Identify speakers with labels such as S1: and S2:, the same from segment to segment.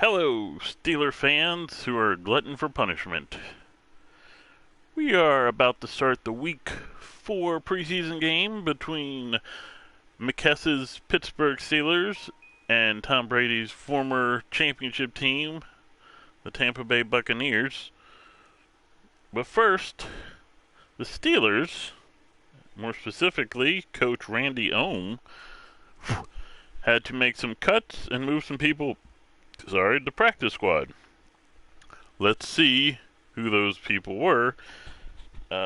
S1: Hello, Steeler fans who are glutton for punishment. We are about to start the Week 4 preseason game between McHess's Pittsburgh Steelers and Tom Brady's former championship team, the Tampa Bay Buccaneers. But first, the Steelers, more specifically Coach Randy Ohm, had to make some cuts and move some people the practice squad. Let's see who those people were.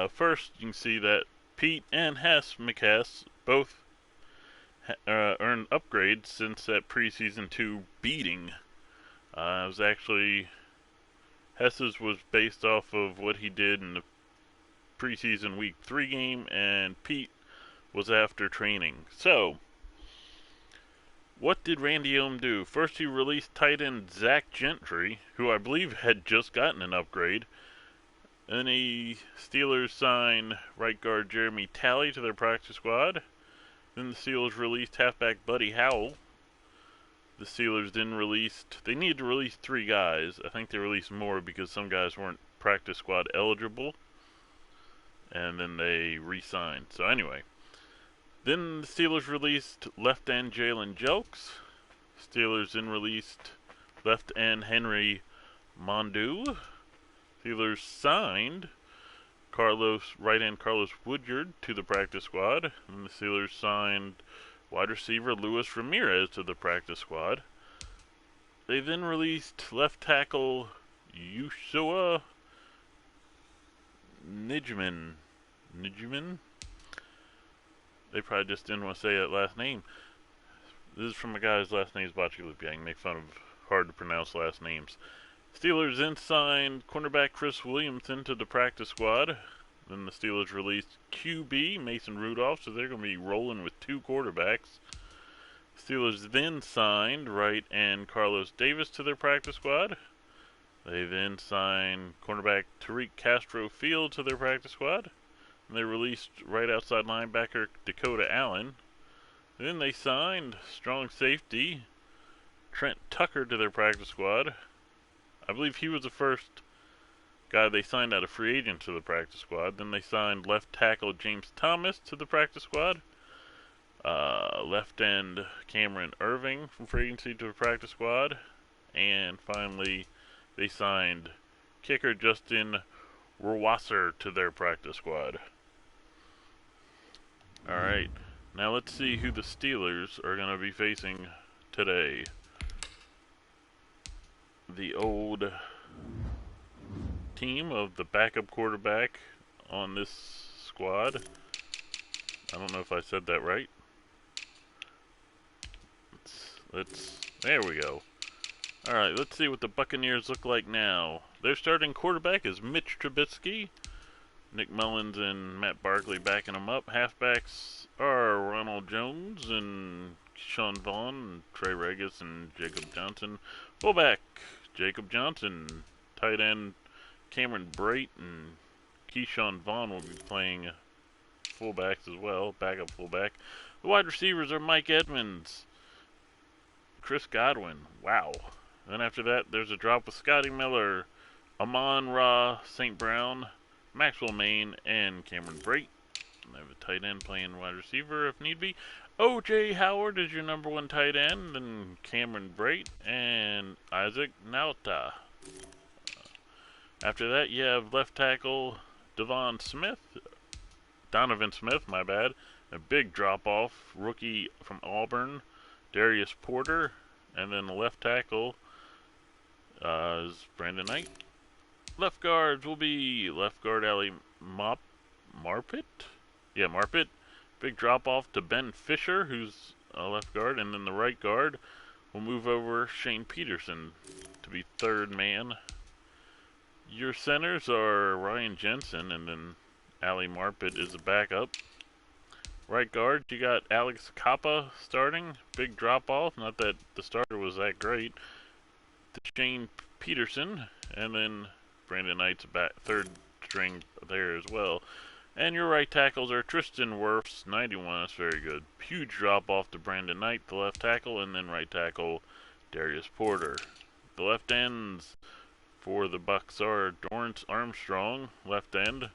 S1: First, you can see that Pete and McHess both earned upgrades since that preseason 2 beating. It was actually Hess's was based off of what he did in the preseason Week 3 game, and Pete was after training. So, what did Randy Ohm do? First, he released tight end Zach Gentry, who I believe had just gotten an upgrade. Then the Steelers signed right guard Jeremy Talley to their practice squad. Then the Steelers released halfback Buddy Howell. The Steelers they needed to release 3 guys. I think they released more because some guys weren't practice squad eligible. And then they re-signed. So anyway. Then the Steelers released left end Jalen Jelks. Steelers then released left end Henry Mondu. Steelers signed right end Carlos Woodyard to the practice squad. And the Steelers signed wide receiver Luis Ramirez to the practice squad. They then released left tackle Yusua Nijman. They probably just didn't want to say that last name. This is from a guy whose last name is Bachilupiang. Make fun of hard to pronounce last names. Steelers then signed cornerback Chris Williamson to the practice squad. Then the Steelers released QB Mason Rudolph, so they're going to be rolling with 2 quarterbacks. Steelers then signed right end Carlos Davis to their practice squad. They then signed cornerback Tariq Castro Field to their practice squad. And they released right outside linebacker Dakota Allen. Then they signed strong safety Trent Tucker to their practice squad. I believe he was the first guy they signed out of free agent to the practice squad. Then they signed left tackle James Thomas to the practice squad. Left end Cameron Irving from free agency to the practice squad. And finally, they signed kicker Justin Rohrwasser to their practice squad. Alright, now let's see who the Steelers are going to be facing today. The old team of the backup quarterback on this squad. I don't know if I said that right. There we go. Alright, let's see what the Buccaneers look like now. Their starting quarterback is Mitch Trubisky. Nick Mullins and Matt Barkley backing them up. Halfbacks are Ronald Jones and Sean Vaughn, and Trey Regis and Jacob Johnson. Fullback, Jacob Johnson. Tight end, Cameron Brate and Keyshawn Vaughn will be playing fullbacks as well, backup fullback. The wide receivers are Mike Edmonds, Chris Godwin. Wow. Then after that, there's a drop with Scotty Miller, Amon-Ra St. Brown, Maxwell Maine, and Cameron Brate. They have a tight end playing wide receiver if need be. O.J. Howard is your number 1 tight end, and Cameron Brate, and Isaac Nauta. After that, you have left tackle Donovan Smith, a big drop-off, rookie from Auburn, Darius Porter, and then the left tackle is Brandon Knight. Left guards will be left guard Ali Marpet. Yeah, Marpet. Big drop off to Ben Fisher, who's a left guard, and then the right guard will move over Shane Peterson to be 3rd man. Your centers are Ryan Jensen, and then Ali Marpet is a backup. Right guard, you got Alex Kappa starting. Big drop off. Not that the starter was that great. To Shane Peterson, and then Brandon Knight's a 3rd string there as well. And your right tackles are Tristan Wirfs, 91. That's very good. Huge drop off to Brandon Knight, the left tackle, and then right tackle Darius Porter. The left ends for the Bucks are Dorrance Armstrong, left end,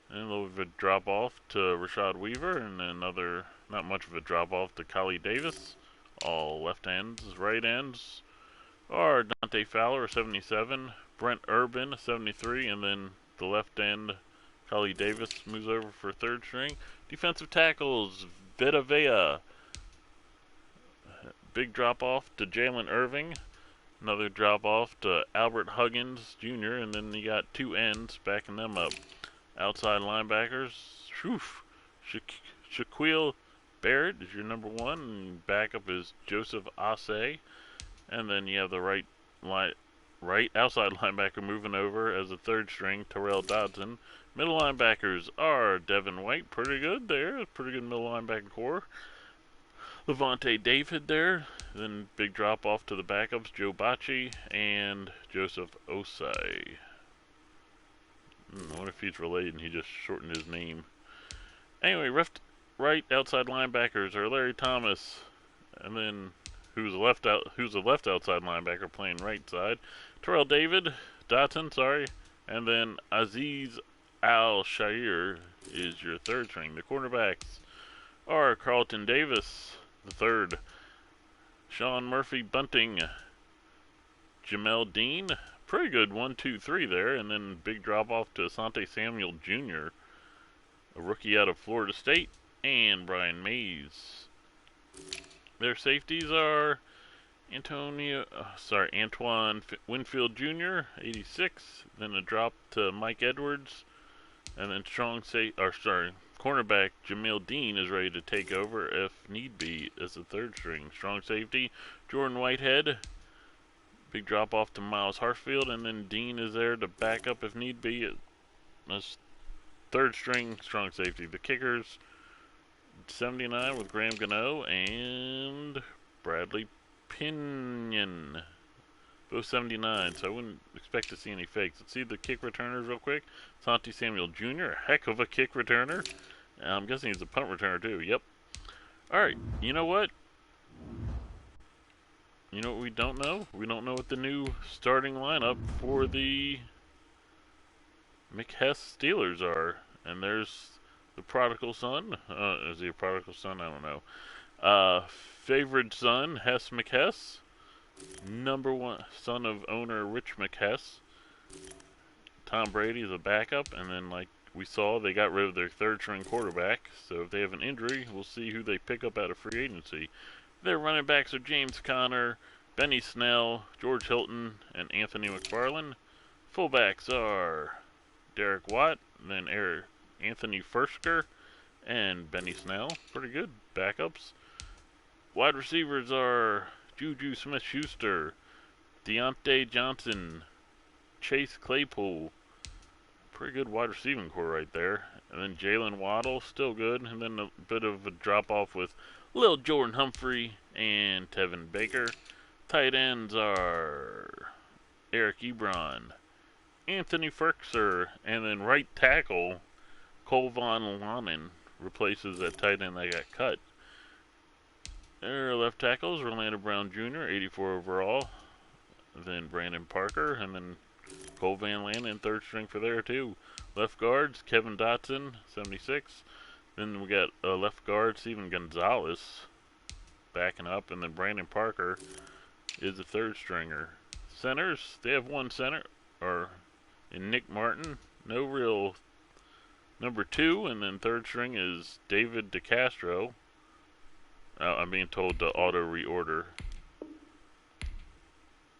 S1: and a little bit of a drop off to Rashad Weaver, and another, not much of a drop off to Kali Davis. All left ends. Right ends are Dante Fowler, 77, Brent Urban, 73, and then the left end, Kali Davis, moves over for third string. Defensive tackles, Vita Vea. Big drop off to Jalen Irving. Another drop off to Albert Huggins Jr., and then you got two ends backing them up. Outside linebackers, Shaquille Barrett is your number one, and backup is Joseph Asay. And then you have the right outside linebacker moving over as a third string, Terrell Dodson. Middle linebackers are Devin White, pretty good there, pretty good middle linebacker core. Levante David there, then big drop off to the backups, Joe Bacci and Joseph Osai. I wonder if he's related and he just shortened his name. Anyway, right outside linebackers are Larry Thomas, and then who's a left outside linebacker playing right side, Terrell Dotson, and then Aziz Al-Shair is your third string. The cornerbacks are Carlton Davis, the third, Sean Murphy Bunting, Jamel Dean, pretty good 1, 2, 3 there, and then big drop off to Asante Samuel Jr., a rookie out of Florida State, and Brian Mays. Their safeties are Antoine Winfield Jr., 86, then a drop to Mike Edwards, and then cornerback Jamil Dean is ready to take over if need be as the third string. Strong safety Jordan Whitehead, big drop off to Miles Hartsfield, and then Dean is there to back up if need be as third string strong safety. The kickers 79 with Graham Gano and Bradley Pinion, both 79, so I wouldn't expect to see any fakes. Let's see the kick returners real quick. Santi Samuel Jr., a heck of a kick returner. I'm guessing he's a punt returner too. Yep. Alright, you know what? You know what we don't know? We don't know what the new starting lineup for the McHess Steelers are. And there's the prodigal son. Is he a prodigal son? I don't know. Favored son, Hess McHess. Number one, son of owner Rich McHess. Tom Brady is a backup, and then like we saw, they got rid of their third string quarterback, so if they have an injury, we'll see who they pick up out of free agency. Their running backs are James Conner, Benny Snell, George Hilton, and Anthony McFarland. Fullbacks are Derek Watt, and then Anthony Fursker, and Benny Snell. Pretty good backups. Wide receivers are Juju Smith-Schuster, Deontay Johnson, Chase Claypool. Pretty good wide receiving core right there. And then Jalen Waddle, still good. And then a bit of a drop-off with Lil Jordan Humphrey and Tevin Baker. Tight ends are Eric Ebron, Anthony Ferkser, and then right tackle Cole Von Lanen replaces that tight end that got cut. Their left tackles, Orlando Brown Jr., 84 overall. Then Brandon Parker, and then Cole Van Lanen, third string for there too. Left guards, Kevin Dotson, 76. Then we got left guard, Steven Gonzalez, backing up, and then Brandon Parker is the third stringer. Centers, they have one center, in Nick Martin, no real number two, and then third string is David DeCastro. I'm being told to auto reorder,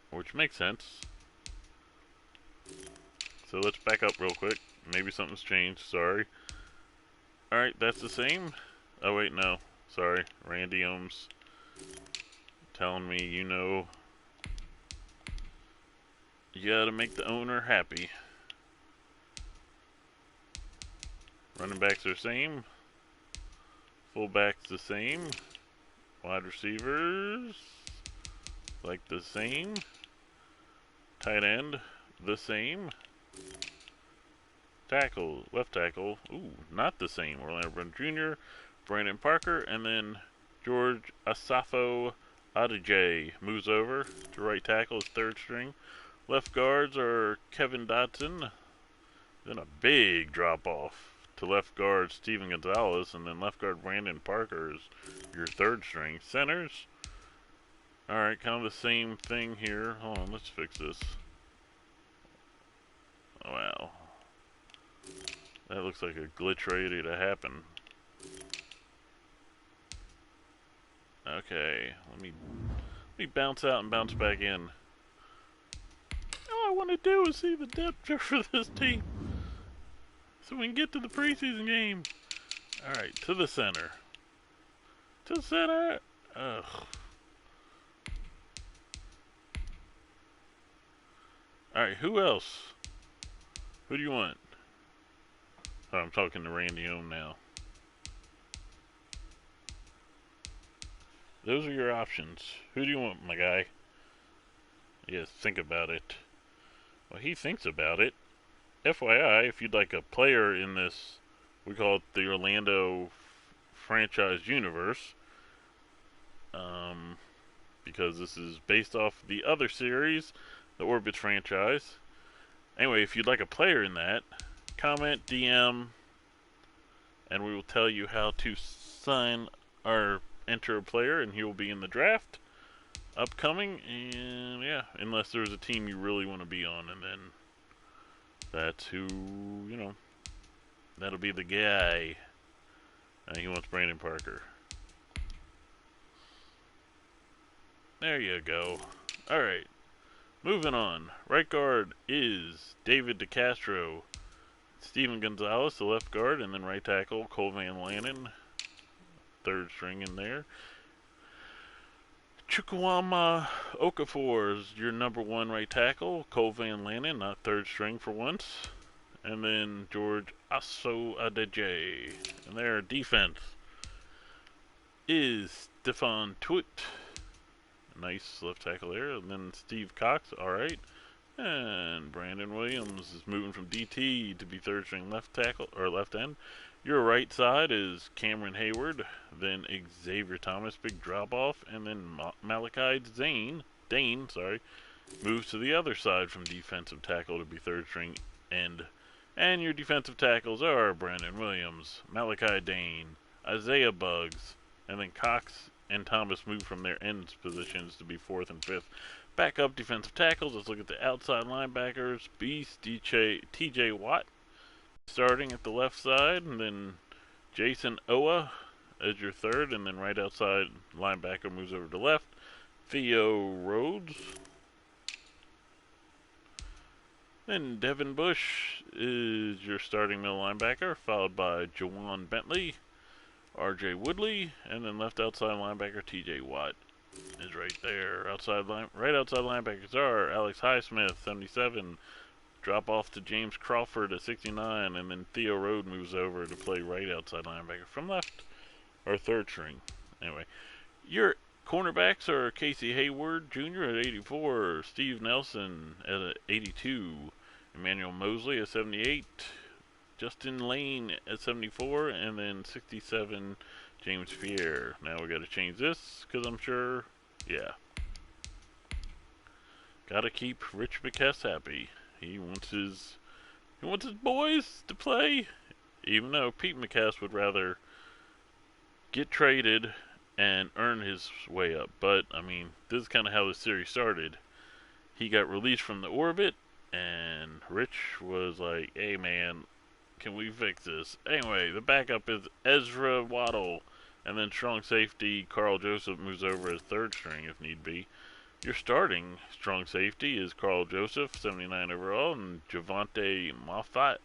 S1: which makes sense. So let's back up real quick. Maybe something's changed, sorry. Alright, that's the same. Oh wait, no. Sorry. Randy Ohms telling me, you gotta make the owner happy. Running backs are same. Fullbacks the same. Wide receivers like the same. Tight end the same. Tackle, left tackle, not the same. Orlando Brown Jr., Brandon Parker, and then George Asafo J moves over to right tackle as third string. Left guards are Kevin Dotson. Then a big drop off to left guard Steven Gonzalez, and then left guard Brandon Parker is your third string. Centers. Alright, kind of the same thing here. Hold on, let's fix this. Oh, wow. That looks like a glitch ready to happen. Okay, let me bounce out and bounce back in. All I want to do is see the depth for this team, so we can get to the preseason game. All right, to the center. To the center. Ugh. All right, who else? Who do you want? Oh, I'm talking to Randy Ohm now. Those are your options. Who do you want, my guy? Yes, think about it. Well, he thinks about it. FYI, if you'd like a player in this, we call it the Orlando franchise universe, because this is based off the other series, the Orbits franchise. Anyway, if you'd like a player in that, comment, DM, and we will tell you how to sign or enter a player, and he will be in the draft upcoming. And yeah, unless there's a team you really want to be on, and then that's who, you know, that'll be the guy. And he wants Brandon Parker. There you go. Alright, moving on. Right guard is David DeCastro. Steven Gonzalez, the left guard, and then right tackle Cole Van Lanen, third string in there. Wk4 is your number one right tackle. Cole Van Lanen, not third string for once. And then George Aso-Adeje. And their defense is Stephon Tuitt. Nice left tackle there. And then Steve Cox, alright. And Brandon Williams is moving from DT to be third string left tackle or left end. Your right side is Cameron Hayward, then Xavier Thomas, big drop off, and then Malachi Dane, moves to the other side from defensive tackle to be third string end. And your defensive tackles are Brandon Williams, Malachi Dane, Isaiah Buggs, and then Cox and Thomas move from their ends positions to be fourth and fifth. Backup defensive tackles, let's look at the outside linebackers. Beast, TJ Watt starting at the left side, and then Jason Owa as your third, and then right outside linebacker moves over to left. Theo Rhodes. Then Devin Bush is your starting middle linebacker, followed by Jawan Bentley, RJ Woodley, and then left outside linebacker TJ Watt is right there. Right outside linebackers are Alex Highsmith, 77, drop off to James Crawford at 69, and then Theo Rhodes moves over to play right outside linebacker from left, or third string. Anyway, your cornerbacks are Casey Hayward Jr. at 84, Steve Nelson at 82, Emmanuel Mosley at 78, Justin Lane at 74, and then 67, James Fier. Now we got to change this because I'm sure, yeah, got to keep Rich McHess happy. He wants his boys to play, even though Pete McHess would rather get traded and earn his way up. But I mean, this is kind of how the series started. He got released from the orbit, and Rich was like, "Hey man, can we fix this?" Anyway, the backup is Ezra Waddle, and then strong safety Carl Joseph moves over as third string if need be. Your starting strong safety is Carl Joseph, 79 overall, and Javante Moffat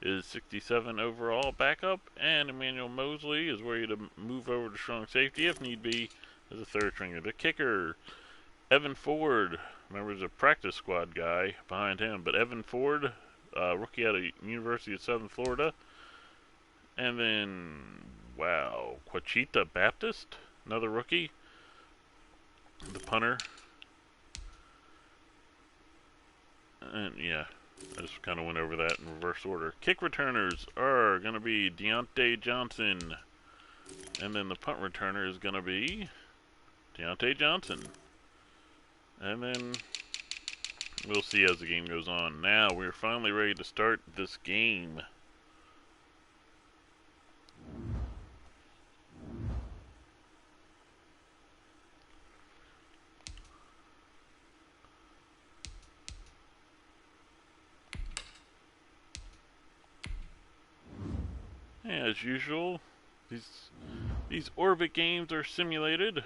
S1: is 67 overall backup, and Emmanuel Mosley is ready to move over to strong safety if need be as a third stringer. The kicker, Evan Ford, remember there's a practice squad guy behind him, but Evan Ford, rookie out of University of Southern Florida. And then, wow, Quachita Baptist, another rookie, the punter. And yeah, I just kind of went over that in reverse order. Kick returners are going to be Deontay Johnson. And then the punt returner is going to be Deontay Johnson. And then we'll see as the game goes on. Now we're finally ready to start this game. As usual, these orbit games are simulated.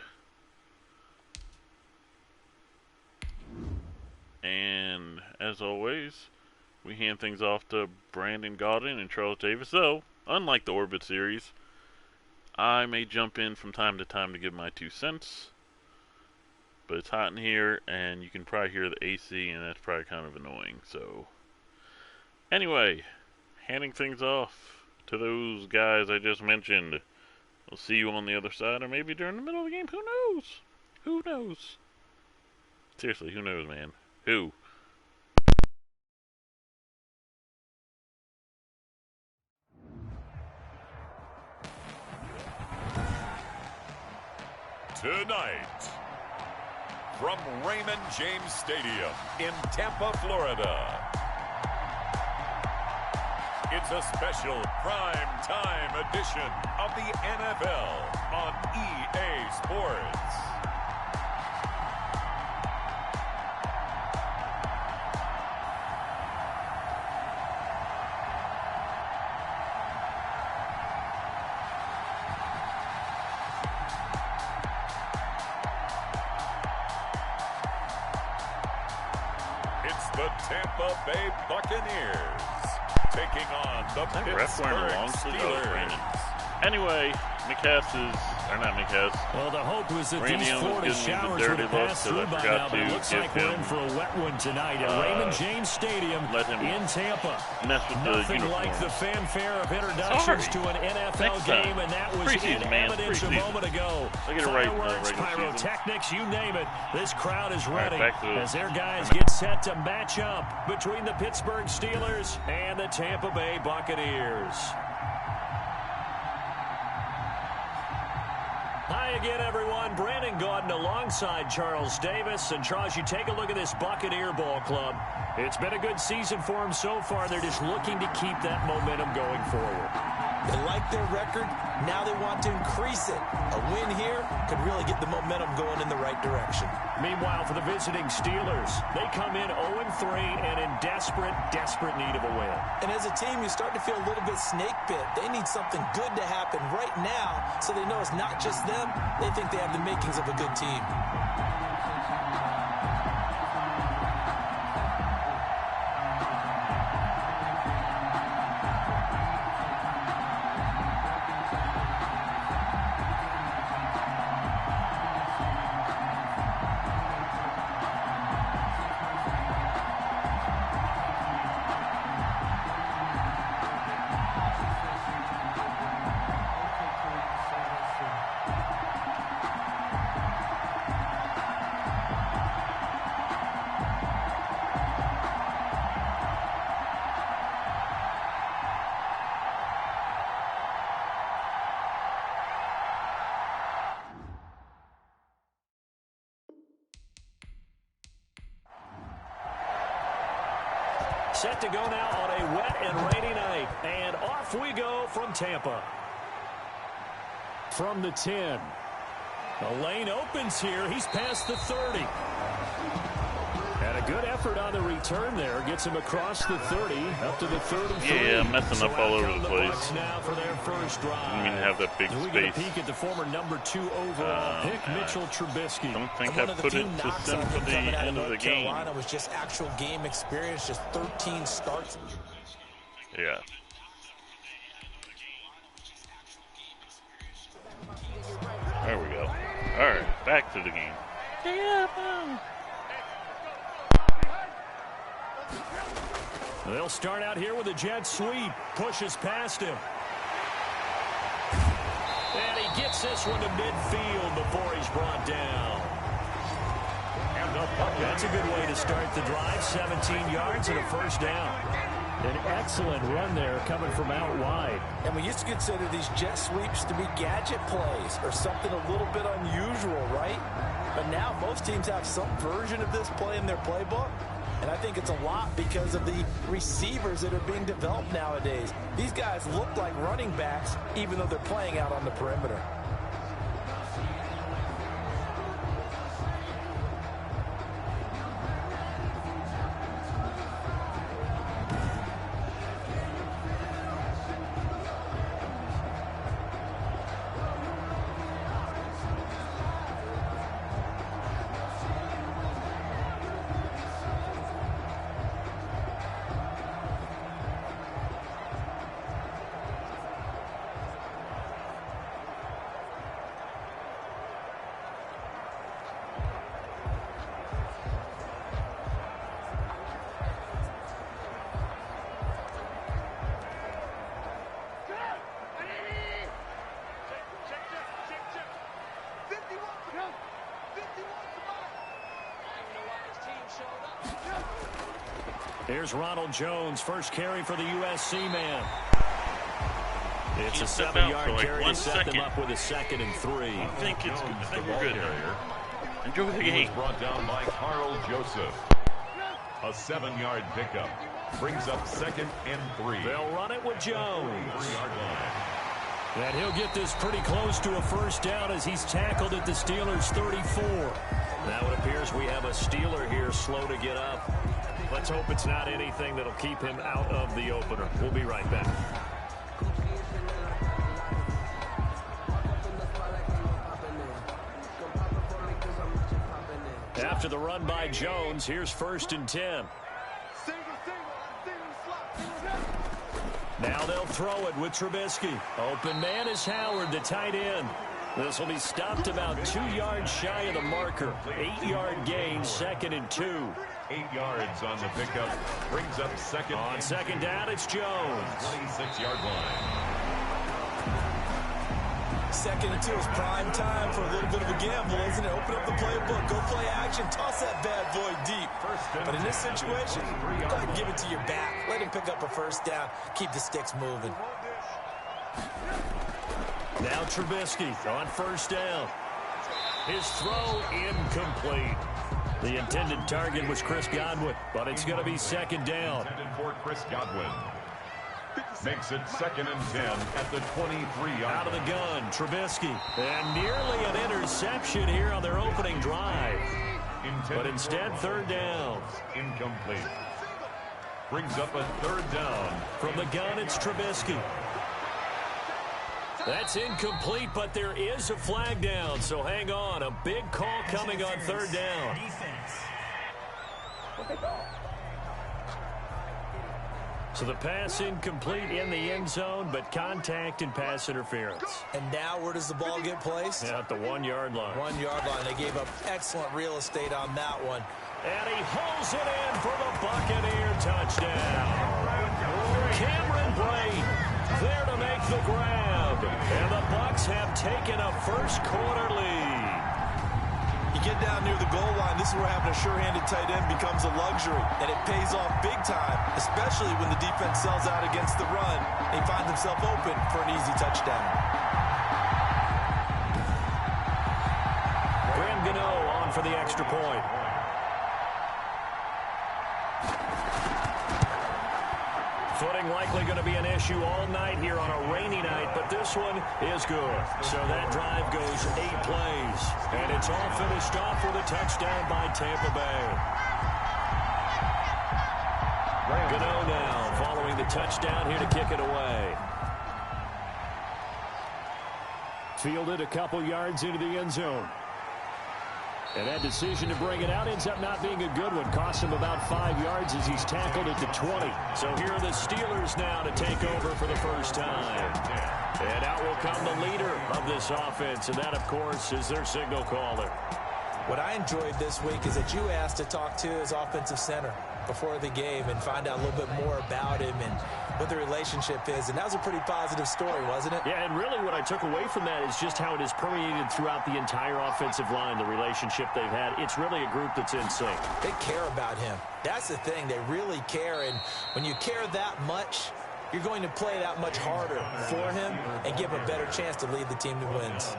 S1: And as always, we hand things off to Brandon Gaudin and Charles Davis. Though, unlike the Orbit series, I may jump in from time to time to give my 2 cents. But it's hot in here, and you can probably hear the AC, and that's probably kind of annoying. So, anyway, handing things off to those guys I just mentioned. We'll see you on the other side, or maybe during the middle of the game. Who knows? Who knows? Seriously, who knows, man? Who?
S2: Tonight, from Raymond James Stadium in Tampa, Florida, it's a special prime time edition of the NFL on EA Sports. It's the Tampa Bay Buccaneers taking on the Pittsburgh Steelers.
S1: Anyway, McHess is, or not McHess.
S3: Well, the hope was that
S1: Randy
S3: these Florida showers would have passed through by now, but it looks like we're in for a wet one tonight at Raymond James Stadium in Tampa. Nothing like the fanfare of introductions to an NFL game, and that was in evidence a moment ago. Fireworks, pyrotechnics, you name it. This crowd is ready as their guys get set to match up between the Pittsburgh Steelers and the Tampa Bay Buccaneers. Hi again, everyone. Brandon Gaudin alongside Charles Davis. And Charles, you take a look at this Buccaneer ball club. It's been a good season for them so far. They're just looking to keep that momentum going forward.
S4: They like their record. Now they want to increase it. A win here could really get the momentum going in the right direction.
S3: Meanwhile, for the visiting Steelers, they come in 0-3 and in desperate need of a win.
S4: And as a team, you start to feel a little bit snake bit. They need something good to happen right now so they know it's not just them. They think they have the makings of a good team.
S3: Set to go now on a wet and rainy night. And off we go from Tampa. From the 10. The lane opens here. He's past the 30. And a good effort on the return there. Gets him across the 30, up to the 33.
S1: Yeah, messing up all over the place.
S3: Now for their first drive.
S1: I mean, have that big
S3: we
S1: space.
S3: get a peek at the former number 2 overall pick, Mitchell Trubisky.
S1: Don't think I put it to sim for the end of the game.
S4: Carolina was just actual game experience, just 13 starts.
S1: Yeah. There we go. All right, back to the game. Yeah.
S3: They'll start out here with a jet sweep. Pushes past him. And he gets this one to midfield before he's brought down. That's a good way to start the drive. 17 yards and a first down. An excellent run there coming from out wide.
S4: And we used to consider these jet sweeps to be gadget plays or something a little bit unusual, right? most teams have some version of this play in their playbook. And I think it's a lot because of the receivers that are being developed nowadays. These guys look like running backs, even though they're playing out on the perimeter.
S3: Here's Ronald Jones, first carry for the USC man. It's a 7-yard carry to set them up with a 2nd and 3.
S1: I think we're good. Enjoy the game.
S2: Brought down by Carl Joseph. A 7-yard pickup brings up 2nd and 3.
S3: They'll run it with Jones.
S2: 3-yard line.
S3: And he'll get this pretty close to a first down as he's tackled at the Steelers' 34. Now it appears we have a Steeler here slow to get up. Let's hope it's not anything that'll keep him out of the opener. We'll be right back. After the run by Jones, here's 1st and 10. Now they'll throw it with Trubisky. Open man is Howard, the tight end. This will be stopped about 2 yards shy of the marker. 8-yard gain, 2nd and 2.
S2: 8 yards on the pickup. Brings up 2nd.
S3: On 2nd down, it's Jones.
S2: 26-yard line.
S4: 2nd and 2 is prime time for a little bit of a gamble, isn't it? Open up the playbook, go play action, toss that bad boy deep. But in this situation, go ahead and give it to your back. Let him pick up a first down. Keep the sticks moving.
S3: Now Trubisky on 1st down. His throw incomplete. The intended target was Chris Godwin, but it's going to be 2nd down.
S2: Intended for Chris Godwin. Makes it 2nd and 10 at the 23-yard.
S3: Out of the gun, Trubisky. And nearly an interception here on their opening drive. But instead, 3rd down.
S2: Incomplete. Brings up a 3rd down.
S3: From the gun, it's Trubisky. That's incomplete, but there is a flag down, so hang on. A big call coming on 3rd down. So the pass incomplete in the end zone, but contact and pass interference.
S4: And now where does the ball get placed?
S3: At the 1-yard line.
S4: 1-yard line. They gave up excellent real estate on that one.
S3: And he holds it in for the Buccaneer touchdown. Cameron Brate there to make the grab. And the Bucs have taken a first-quarter lead.
S4: You get down near the goal line, this is where having a sure-handed tight end becomes a luxury. And it pays off big time, especially when the defense sells out against the run. They find themselves open for an easy touchdown.
S3: Graham Gano on for the extra point. Footing likely going to be an issue all night here on a rainy night, but this one is good. So that drive goes 8 plays, and it's all finished off with a touchdown by Tampa Bay. Gano now following the touchdown here to kick it away. Fielded a couple yards into the end zone. And that decision to bring it out ends up not being a good one. Costs him about 5 yards as he's tackled at the 20. So here are the Steelers now to take over for the first time. And out will come the leader of this offense, and that, of course, is their signal caller.
S4: What I enjoyed this week is that you asked to talk to his offensive center before the game and find out a little bit more about him and what the relationship is. And that was a pretty positive story, wasn't it?
S3: Yeah, and really what I took away from that is just how it is permeated throughout the entire offensive line, the relationship they've had. It's really a group that's in sync.
S4: They care about him. That's the thing. They really care. And when you care that much, you're going to play that much harder for him and give him a better chance to lead the team to wins.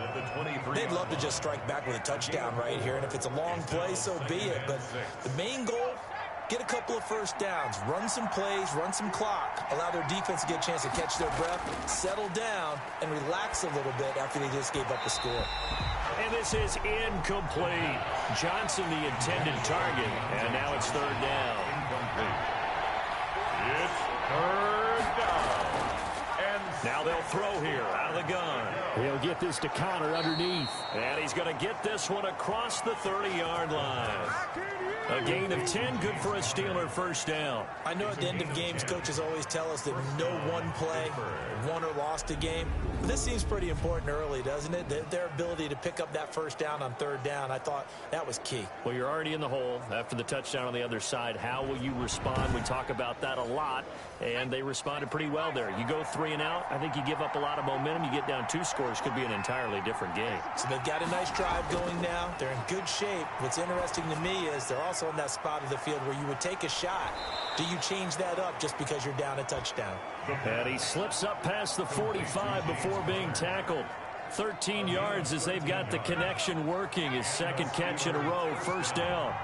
S4: They'd love to just strike back with a touchdown right here, and if it's a long play, so be it. But the main goal, get a couple of first downs, run some plays, run some clock, allow their defense to get a chance to catch their breath, settle down, and relax a little bit after they just gave up a score.
S3: And this is incomplete. Johnson, the intended target, and now it's third down.
S2: Incomplete. It's third down. And
S3: now they'll throw here out of the gun. He'll get this to Connor underneath. And he's going to get this one across the 30-yard line. A gain of 10, good for a Steeler first down.
S4: I know at the end of games, coaches always tell us that no one play won or lost a game. But this seems pretty important early, doesn't it? Their ability to pick up that first down on third down, I thought that was key.
S3: Well, you're already in the hole after the touchdown on the other side. How will you respond? We talk about that a lot, and they responded pretty well there. You go 3 and out, I think you give up a lot of momentum. You get down 2 scores, could be an entirely different game.
S4: So they've got a nice drive going now. They're in good shape. What's interesting to me is they're also in that spot of the field where you would take a shot. Do you change that up just because you're down a touchdown?
S3: And he slips up past the 45 before being tackled. 13 yards as they've got the connection working. His second catch in a row, first down.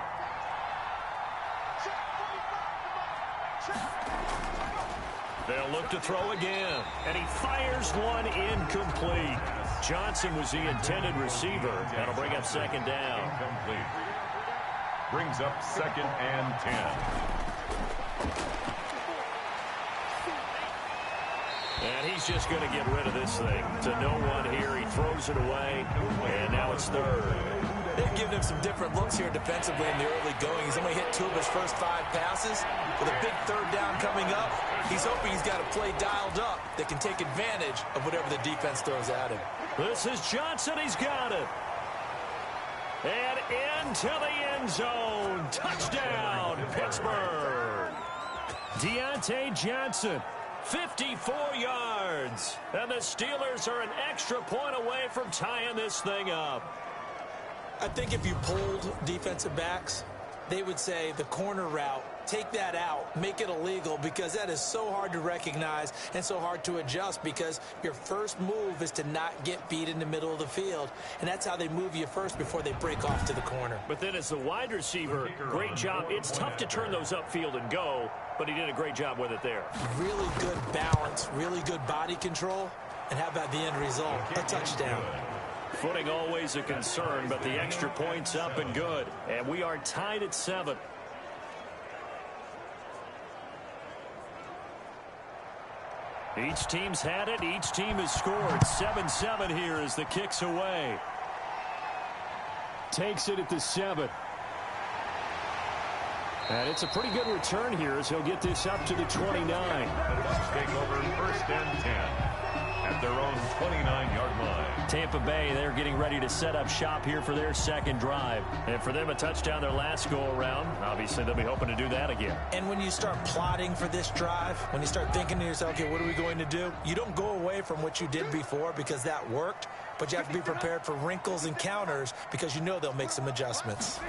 S3: They'll look to throw again. And he fires one incomplete. Johnson was the intended receiver. That'll bring up second down.
S2: Incomplete. Brings up second and 10.
S3: And he's just going to get rid of this thing. To no one here. He throws it away. And now it's third.
S4: They've given him some different looks here defensively in the early going. He's only hit 2 of his first 5 passes. With a big third down coming up, he's hoping he's got a play dialed up that can take advantage of whatever the defense throws at him.
S3: This is Johnson. He's got it. And into the end zone. Touchdown, Pittsburgh. Deontay Johnson, 54 yards. And the Steelers are an extra point away from tying this thing up.
S4: I think if you polled defensive backs, they would say the corner route, take that out, make it illegal, because that is so hard to recognize and so hard to adjust, because your first move is to not get beat in the middle of the field, and that's how they move you first before they break off to the corner.
S3: But then as the wide receiver, great job. It's tough to turn those upfield and go, but he did a great job with it there.
S4: Really good balance, really good body control, and how about the end result? A touchdown.
S3: Footing always a concern, but the extra point's up and good. And we are tied at 7. Each team's had it. Each team has scored. 7-7 here as the kick's away. Takes it at the 7. And it's a pretty good return here as he'll get this up to the 29.
S2: The Bucs take over first and 10 at their own 29-yard line.
S3: Tampa Bay, they're getting ready to set up shop here for their second drive. And for them, a touchdown their last go-around. Obviously, they'll be hoping to do that again.
S4: And when you start plotting for this drive, when you start thinking to yourself, okay, what are we going to do? You don't go away from what you did before because that worked, but you have to be prepared for wrinkles and counters because you know they'll make some adjustments.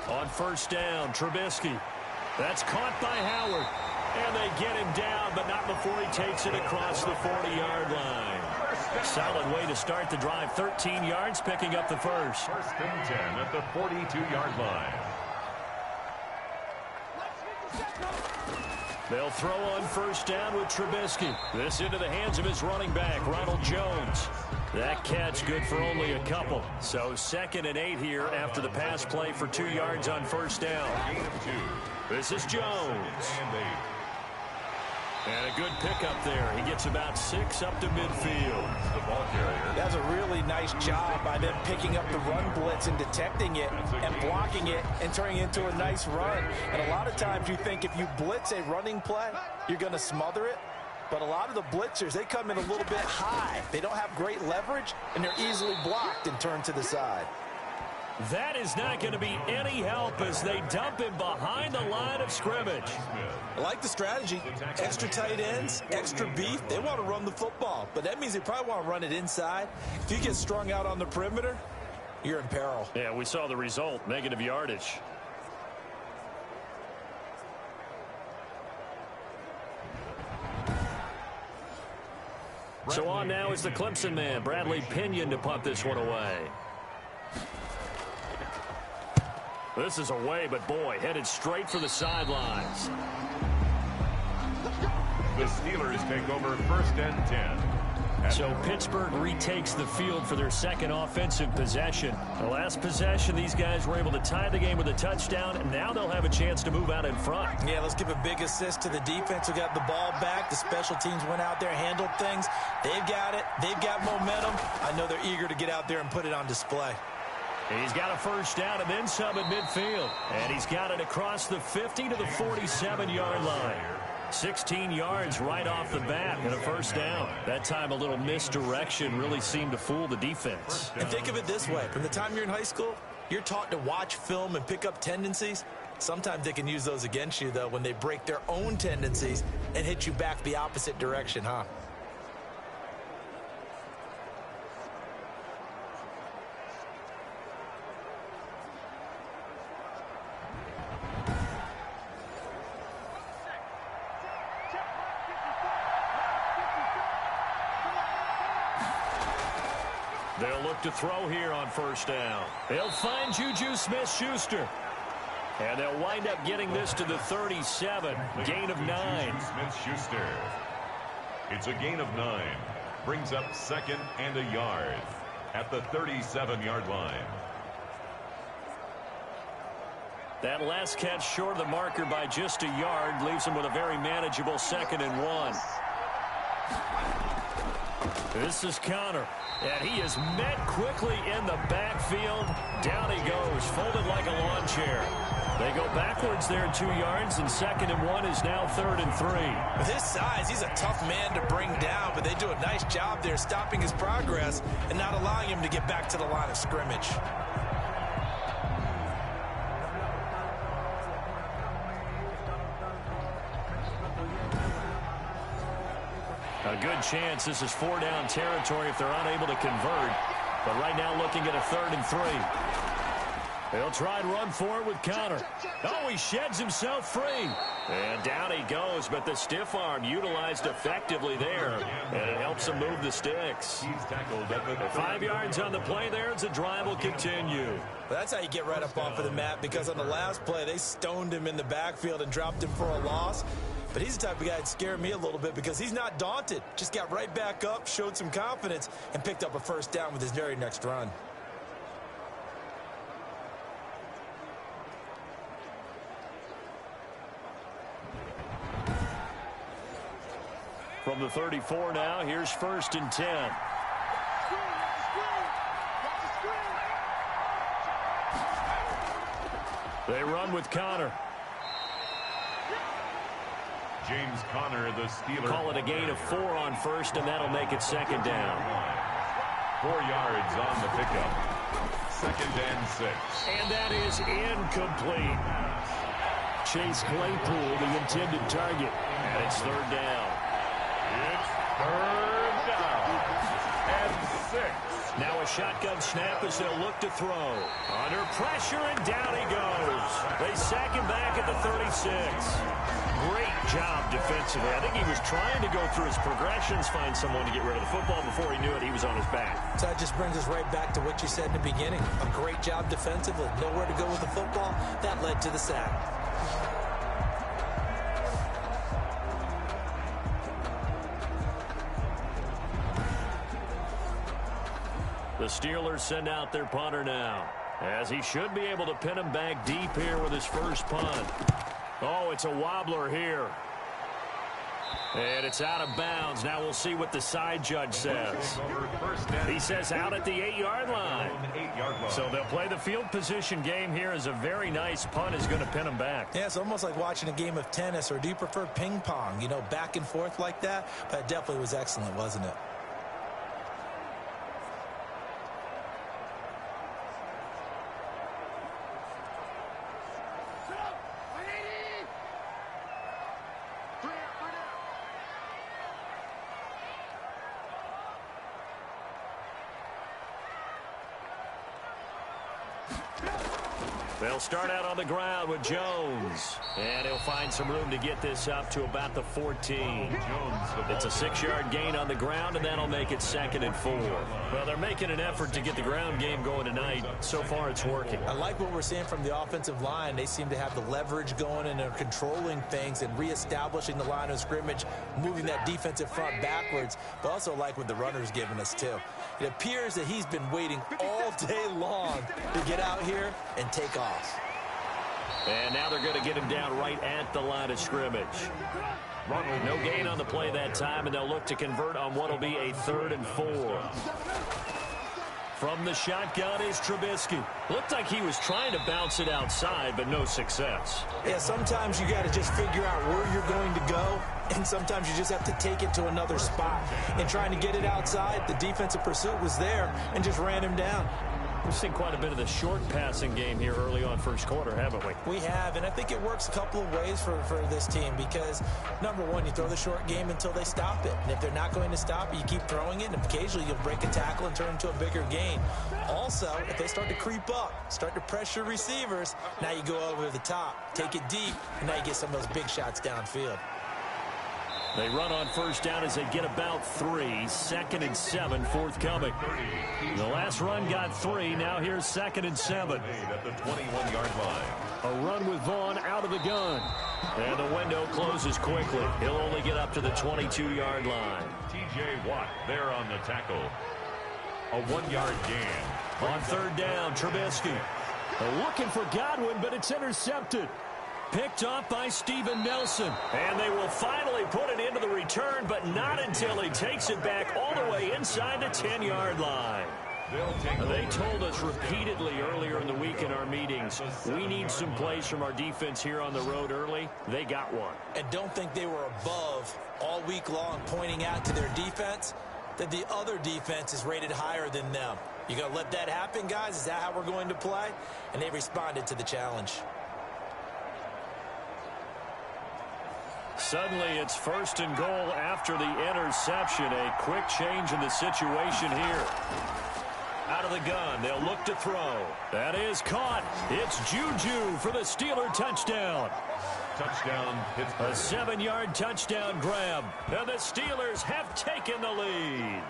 S3: On first down, Trubisky. That's caught by Howard. And they get him down, but not before he takes it across the 40-yard line. Solid way to start the drive. 13 yards, picking up the first.
S2: First and 10 at the 42-yard line.
S3: They'll throw on first down with Trubisky. This into the hands of his running back, Ronald Jones. That catch good for only a couple. So 2nd and 8 here after the pass play for 2 yards on first down.
S2: Gain of 2.
S3: This is Jones.
S2: And 8.
S3: And a good pickup there. He gets about 6 up to midfield.
S2: The ball carrier.
S4: That's a really nice job by them picking up the run blitz and detecting it and blocking it and turning it into a nice run. And a lot of times you think if you blitz a running play, you're going to smother it. But a lot of the blitzers, they come in a little bit high. They don't have great leverage, and they're easily blocked and turned to the side.
S3: That is not going to be any help as they dump him behind the line of scrimmage.
S4: I like the strategy. Extra tight ends, extra beef. They want to run the football, but that means they probably want to run it inside. If you get strung out on the perimeter, you're in peril.
S3: Yeah, we saw the result, negative yardage. So on now is the Clemson man, Bradley Pinion, to punt this one away. This is away, but boy, headed straight for the sidelines.
S2: The Steelers take over 1st and 10.
S3: So Pittsburgh retakes the field for their second offensive possession. The last possession, these guys were able to tie the game with a touchdown, and now they'll have a chance to move out in front.
S4: Yeah, let's give a big assist to the defense who got the ball back. The special teams went out there, handled things. They've got it. They've got momentum. I know they're eager to get out there and put it on display.
S3: He's got a first down and then some at midfield. And he's got it across the 50 to the 47-yard line. 16 yards right off the bat and a first down. That time a little misdirection really seemed to fool the defense.
S4: And think of it this way. From the time you're in high school, you're taught to watch film and pick up tendencies. Sometimes they can use those against you, though, when they break their own tendencies and hit you back the opposite direction, huh?
S3: They'll look to throw here on first down. They'll find Juju Smith-Schuster. And they'll wind up getting this to the 37. Gain of 9.
S2: Smith-Schuster. It's a gain of 9. Brings up 2nd and a yard at the 37-yard line.
S3: That last catch short of the marker by just a yard leaves him with a very manageable 2nd and 1. This is Connor. And he is met quickly in the backfield. Down he goes, folded like a lawn chair. They go backwards there 2 yards, and 2nd and 1 is now 3rd and 3.
S4: With his size, he's a tough man to bring down, but they do a nice job there stopping his progress and not allowing him to get back to the line of scrimmage.
S3: A good chance this is 4-down territory if they're unable to convert. But right now looking at a 3rd and 3. They'll try and run for it with Connor. Oh, he sheds himself free. And down he goes, but the stiff arm utilized effectively there. And it helps him move the sticks.
S2: He's tackled at the
S3: 5 yards on the play there as the drive will continue.
S4: Well, that's how you get right up off of the mat, because on the last play, they stoned him in the backfield and dropped him for a loss. But he's the type of guy that scared me a little bit because he's not daunted. Just got right back up, showed some confidence, and picked up a first down with his very next run.
S3: From the 34 now, here's 1st and 10. They run with Connor.
S2: James Conner, the Steelers.
S3: Call it a gain of 4 on first, and that'll make it 2nd down.
S2: 4 yards on the pickup. 2nd and 6.
S3: And that is incomplete. Chase Claypool, the intended target. And it's 3rd down.
S2: It's 3rd down and 6.
S3: Now a shotgun snap as they'll look to throw. Under pressure, and down he goes. They sack him back at the 36. Great job defensively. I think he was trying to go through his progressions, find someone to get rid of the football. Before he knew it, he was on his back.
S4: So that just brings us right back to what you said in the beginning. A great job defensively. Nowhere to go with the football. That led to the sack.
S3: The Steelers send out their punter now, as he should be able to pin him back deep here with his first punt. Oh, it's a wobbler here. And it's out of bounds. Now we'll see what the side judge says. He says out at the 8-yard line. So they'll play the field position game here, as a very nice punt is going to pin him back.
S4: Yeah, it's almost like watching a game of tennis, or do you prefer ping pong? You know, back and forth like that? But it definitely was excellent, wasn't it?
S3: They'll start out on the ground with Jones. And he'll find some room to get this up to about the 14. It's a 6-yard gain on the ground, and that'll make it 2nd and 4. Well, they're making an effort to get the ground game going tonight. So far, it's working.
S4: I like what we're seeing from the offensive line. They seem to have the leverage going, and they're controlling things and reestablishing the line of scrimmage, moving that defensive front backwards. But also like what the runner's giving us, too. It appears that he's been waiting all day long to get out here and take off.
S3: And now they're going to get him down right at the line of scrimmage. No gain on the play that time, and they'll look to convert on what will be a 3rd and 4. From the shotgun is Trubisky. Looked like he was trying to bounce it outside, but no success.
S4: Yeah, sometimes you got to just figure out where you're going to go, and sometimes you just have to take it to another spot. And trying to get it outside, the defensive pursuit was there and just ran him down.
S3: We've seen quite a bit of the short passing game here early on first quarter, haven't we?
S4: We have, and I think it works a couple of ways for this team because, number one, you throw the short game until they stop it. And if they're not going to stop it, you keep throwing it, and occasionally you'll break a tackle and turn into a bigger gain. Also, if they start to creep up, start to pressure receivers, now you go over the top, take it deep, and now you get some of those big shots downfield.
S3: They run on first down as they get about 3. 2nd and 7 forthcoming. The last run got 3. Now here's 2nd and 7.
S2: At the 21-yard line.
S3: A run with Vaughn out of the gun. And the window closes quickly. He'll only get up to the 22-yard line.
S2: T.J. Watt there on the tackle. A 1-yard gain.
S3: On 3rd down, Trubisky. They're looking for Godwin, but it's intercepted. Picked off by Steven Nelson. And they will finally put it into the return, but not until he takes it back all the way inside the 10-yard line. They told us repeatedly earlier in the week in our meetings, we need some plays from our defense here on the road early. They got one.
S4: And don't think they were above all week long pointing out to their defense that the other defense is rated higher than them. You going to let that happen, guys? Is that how we're going to play? And they responded to the challenge.
S3: Suddenly, it's 1st and goal after the interception. A quick change in the situation here. Out of the gun, they'll look to throw. That is caught. It's Juju for the Steeler touchdown.
S2: Touchdown, Pittsburgh.
S3: A 7-yard touchdown grab. And the Steelers have taken the lead.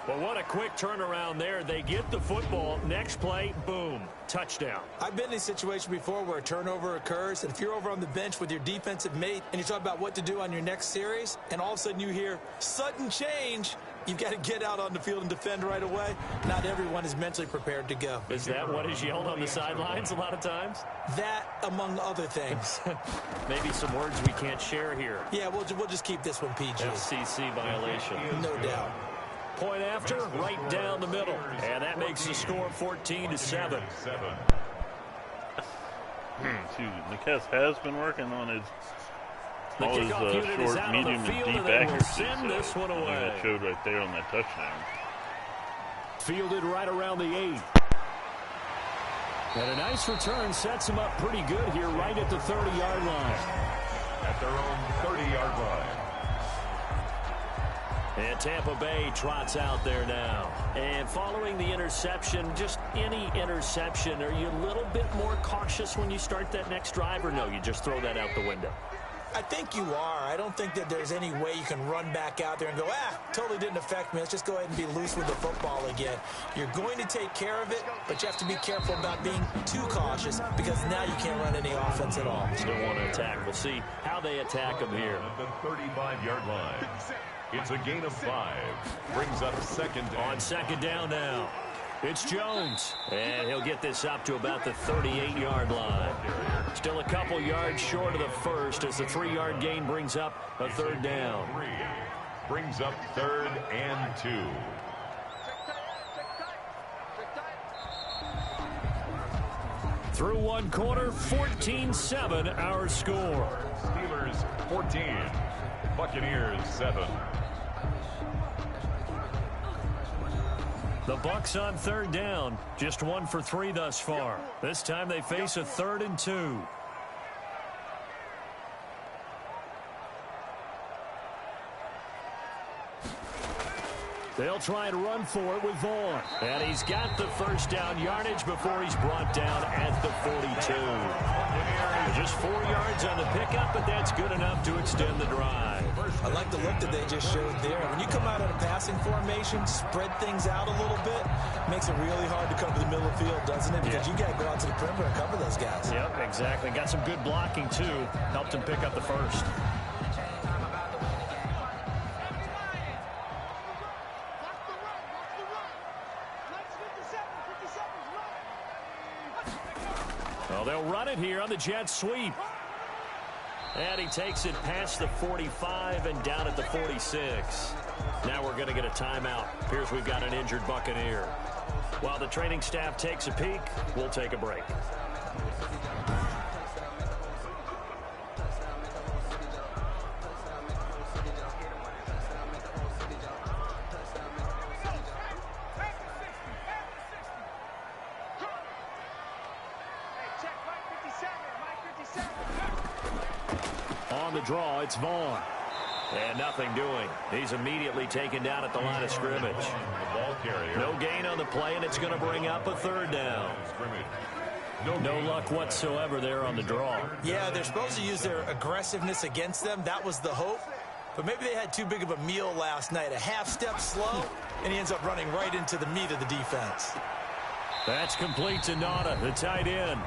S3: Well, what a quick turnaround there. They get the football. Next play, boom, touchdown.
S4: I've been in a situation before where a turnover occurs, and if you're over on the bench with your defensive mate and you're talking about what to do on your next series, and all of a sudden you hear sudden change, you've got to get out on the field and defend right away. Not everyone is mentally prepared to go.
S3: Is that what is yelled on the sidelines a lot of times?
S4: That, among other things.
S3: Maybe some words we can't share here.
S4: Yeah, we'll just keep this one PG.
S3: FCC violation.
S4: No doubt.
S3: Point after, right down the middle. And that makes the score 14-7.
S1: Excuse me. McHess has been working on his all his short, medium, and deep accuracy.
S3: This one away.
S1: That showed right there on that touchdown.
S3: Fielded right around the 8. And a nice return sets him up pretty good here right at the 30-yard line.
S2: At their own 30-yard line.
S3: And Tampa Bay trots out there now. And following the interception, just any interception, are you a little bit more cautious when you start that next drive, or no, you just throw that out the window?
S4: I think you are. I don't think that there's any way you can run back out there and go, totally didn't affect me. Let's just go ahead and be loose with the football again. You're going to take care of it, but you have to be careful about being too cautious because now you can't run any offense at all.
S3: Still want to attack. We'll see how they attack them here.
S2: At the 35-yard line. It's a gain of 5. Brings up 2nd down.
S3: On 2nd down now. It's Jones. And he'll get this up to about the 38-yard line. Still a couple yards short of the first as the 3-yard gain brings up a 3rd down.
S2: Brings up 3rd and 2.
S3: Through one quarter, 14-7 our score.
S2: Steelers 14. Buccaneers 7.
S3: The Bucks on 3rd down, just 1 for 3 thus far. This time they face a 3rd and 2. They'll try and run for it with Vaughn. And he's got the first down yardage before he's brought down at the 42. Just 4 yards on the pickup, but that's good enough to extend the drive.
S4: I like the look that they just showed there. When you come out in a passing formation, spread things out a little bit, makes it really hard to cover the middle of the field, doesn't it? Because you got to go out to the perimeter and cover those guys.
S3: Yep, exactly. Got some good blocking, too. Helped him pick up the first. Well, they'll run it here on the jet sweep. And he takes it past the 45 and down at the 46. Now we're going to get a timeout. Appears we've got an injured Buccaneer. While the training staff takes a peek, we'll take a break. On the draw, it's Vaughn. And nothing doing. He's immediately taken down at the line of scrimmage. No gain on the play, and it's going to bring up a third down. No luck whatsoever there on the draw.
S4: Yeah, they're supposed to use their aggressiveness against them. That was the hope. But maybe they had too big of a meal last night. A half step slow, and he ends up running right into the meat of the defense.
S3: That's complete to Nada, the tight end.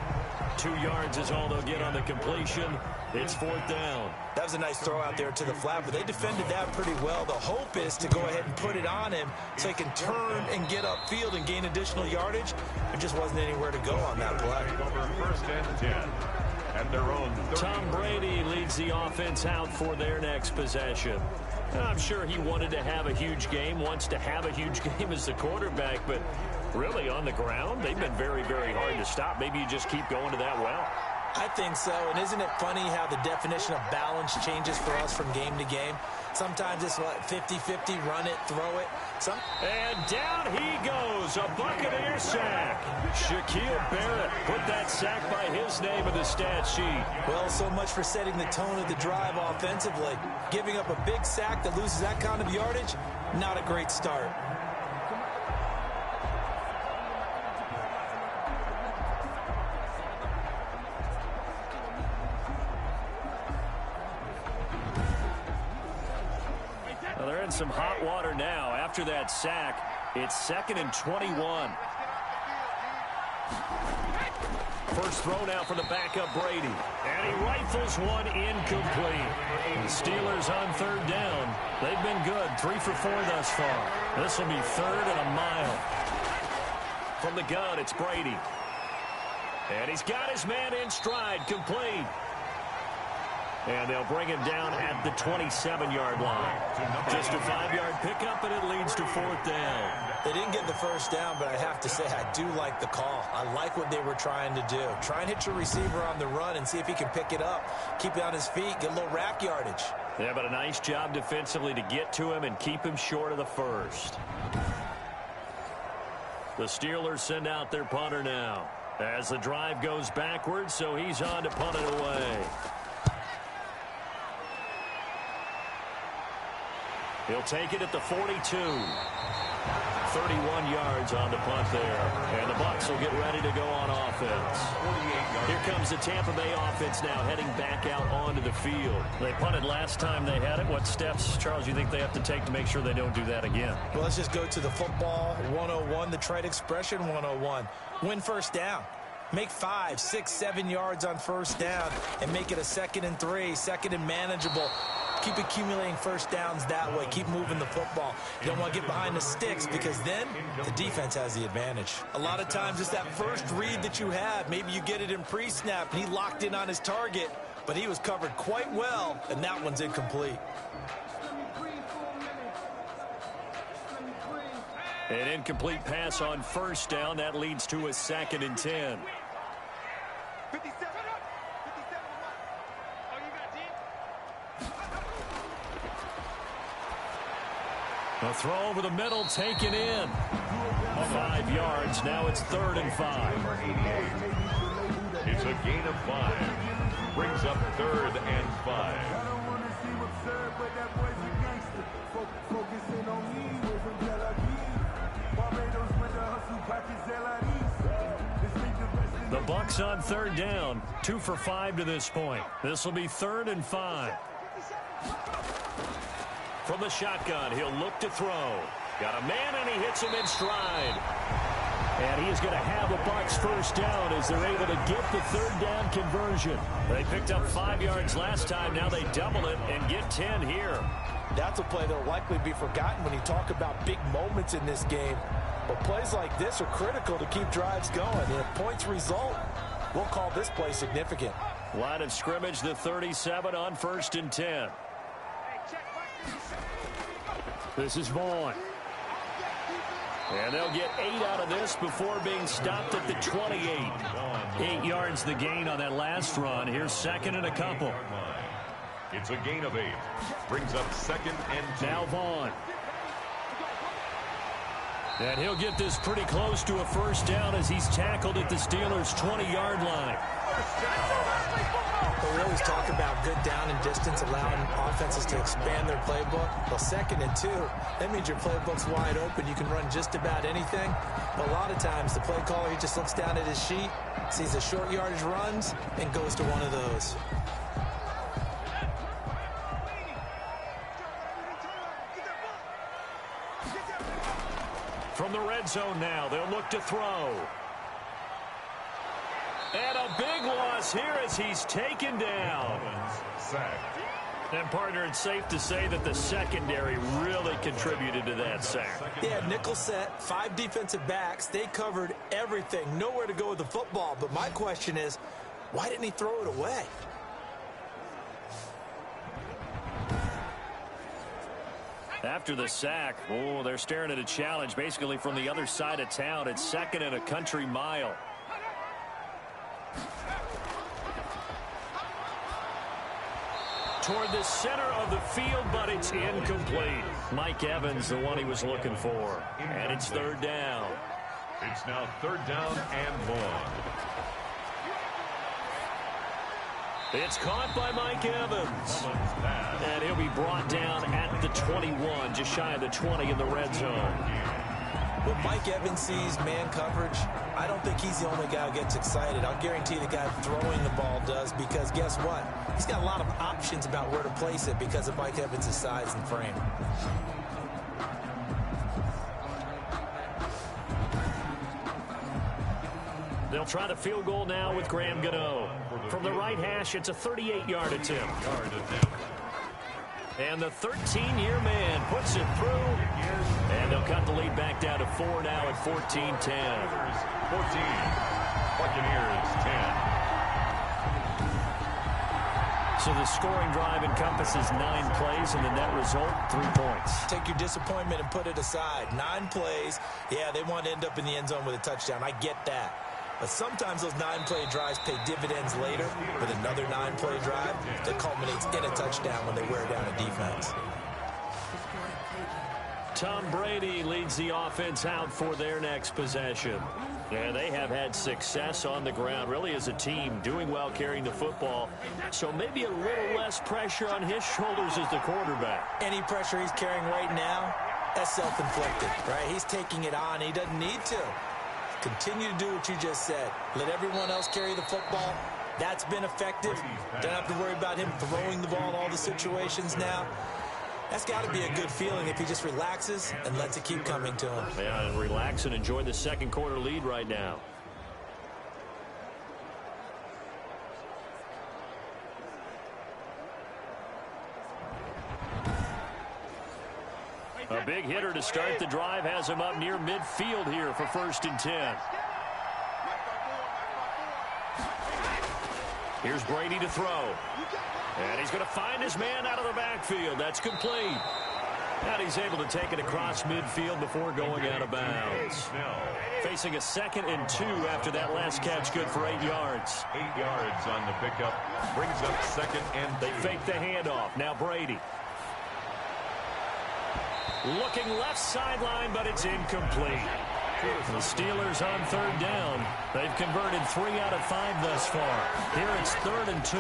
S3: 2 yards is all they'll get on the completion. It's fourth down.
S4: That was a nice throw out there to the flat, but they defended that pretty well. The hope is to go ahead and put it on him so he can turn and get upfield and gain additional yardage. There just wasn't anywhere to go on that play.
S2: First and 10. At their own.
S3: Tom Brady leads the offense out for their next possession. I'm sure he wanted to have a huge game, wants to have a huge game as the quarterback, but really on the ground, they've been very, very hard to stop. Maybe you just keep going to that well.
S4: I think so, and isn't it funny how the definition of balance changes for us from game to game? Sometimes it's what, 50-50, run it, throw it.
S3: And down he goes, a Buccaneer sack. Shaquille Barrett put that sack by his name in the stat sheet.
S4: Well, so much for setting the tone of the drive offensively. Giving up a big sack that loses that kind of yardage, not a great start.
S3: Well, they're in some hot water now. After that sack, it's 2nd and 21. First throw now for the backup Brady. And he rifles one incomplete. The Steelers on third down. They've been good. 3 for 4 thus far. This will be 3rd and a mile. From the gun, it's Brady. And he's got his man in stride. Complete. And they'll bring him down at the 27-yard line. Just a 5-yard pickup, and it leads to 4th down.
S4: They didn't get the first down, but I have to say I do like the call. I like what they were trying to do. Try and hit your receiver on the run and see if he can pick it up. Keep it on his feet, get a little rack yardage.
S3: Yeah, but a nice job defensively to get to him and keep him short of the first. The Steelers send out their punter now. As the drive goes backwards, so he's on to punt it away. He'll take it at the 42. 31 yards on the punt there. And the Bucs will get ready to go on offense. Here comes the Tampa Bay offense now heading back out onto the field. They punted last time they had it. What steps, Charles, you think they have to take to make sure they don't do that again?
S4: Well, let's just go to the football 101, the trade expression 101. Win first down. Make 5, 6, 7 yards on first down and make it a 2nd and 3, 2nd and manageable. Keep accumulating first downs that way. Keep moving the football. You don't want to get behind the sticks because then the defense has the advantage. A lot of times it's that first read that you have. Maybe you get it in pre-snap and he locked in on his target, but he was covered quite well, and that one's incomplete.
S3: An incomplete pass on first down. That leads to a 2nd and 10. A throw over the middle, taken in. 5 yards. Now it's 3rd and 5.
S2: It's a gain of 5. Brings up 3rd and 5.
S3: The Bucks on third down, 2 for 5 to this point. This will be 3rd and 5. From the shotgun, he'll look to throw. Got a man, and he hits him in stride. And he is going to have a Bucks first down as they're able to get the 3rd down conversion. They picked up 5 yards last time. Now they double it and get 10 here.
S4: That's a play that will likely be forgotten when you talk about big moments in this game. But plays like this are critical to keep drives going. And if points result, we'll call this play significant.
S3: Line of scrimmage, the 37 on 1st and 10. This is Vaughn. And they'll get 8 out of this before being stopped at the 28. 8 yards the gain on that last run. Here's 2nd and a couple.
S2: It's a gain of 8. Brings up 2nd and 2.
S3: Now Vaughn. And he'll get this pretty close to a first down as he's tackled at the Steelers' 20-yard line.
S4: We always talk about good down and distance, allowing offenses to expand their playbook. Well, 2nd and 2, that means your playbook's wide open. You can run just about anything. But a lot of times, the play caller, he just looks down at his sheet, sees the short yardage runs, and goes to one of those.
S3: From the red zone now, they'll look to throw. And a big loss here as he's taken down. And, partner, it's safe to say that the secondary really contributed to that sack.
S4: Yeah, nickel set, 5 defensive backs. They covered everything. Nowhere to go with the football. But my question is, why didn't he throw it away?
S3: After the sack, they're staring at a challenge basically from the other side of town. It's 2nd and a country mile. Toward the center of the field, but it's incomplete. Mike Evans, the one he was looking for. And it's 3rd down.
S2: It's now 3rd down and 1.
S3: It's caught by Mike Evans. And he'll be brought down at the 21, just shy of the 20 in the red zone.
S4: When Mike Evans sees man coverage, I don't think he's the only guy who gets excited. I'll guarantee the guy throwing the ball does, because guess what? He's got a lot of options about where to place it because of Mike Evans' size and frame.
S3: They'll try the field goal now with Graham Gano. From the right hash, it's a 38-yard attempt. And the 13-year man puts it through. And they'll cut the lead back down to 4 now at 14-10.
S2: 14. Buccaneers 10.
S3: So the scoring drive encompasses 9 plays, and the net result, 3 points.
S4: Take your disappointment and put it aside. 9 plays. Yeah, they want to end up in the end zone with a touchdown. I get that. But sometimes those 9-play drives pay dividends later with another 9-play drive that culminates in a touchdown when they wear down a defense.
S3: Tom Brady leads the offense out for their next possession. Yeah, they have had success on the ground, really as a team, doing well carrying the football. So maybe a little less pressure on his shoulders as the quarterback.
S4: Any pressure he's carrying right now, that's self-inflicted, right? He's taking it on. He doesn't need to. Continue to do what you just said. Let everyone else carry the football. That's been effective. Don't have to worry about him throwing the ball in all the situations now. That's got to be a good feeling if he just relaxes and lets it keep coming to him.
S3: Yeah, and relax and enjoy the second quarter lead right now. A big hitter to start the drive has him up near midfield here for 1st and 10. Here's Brady to throw. And he's going to find his man out of the backfield. That's complete. And he's able to take it across midfield before going out of bounds. Facing a 2nd and 2 after that last catch, good for 8 yards.
S2: 8 yards on the pickup. Brings up 2nd and 2.
S3: They fake the handoff. Now Brady. Looking left sideline, but it's incomplete. The Steelers on 3rd down. They've converted 3 out of 5 thus far. Here it's 3rd and 2.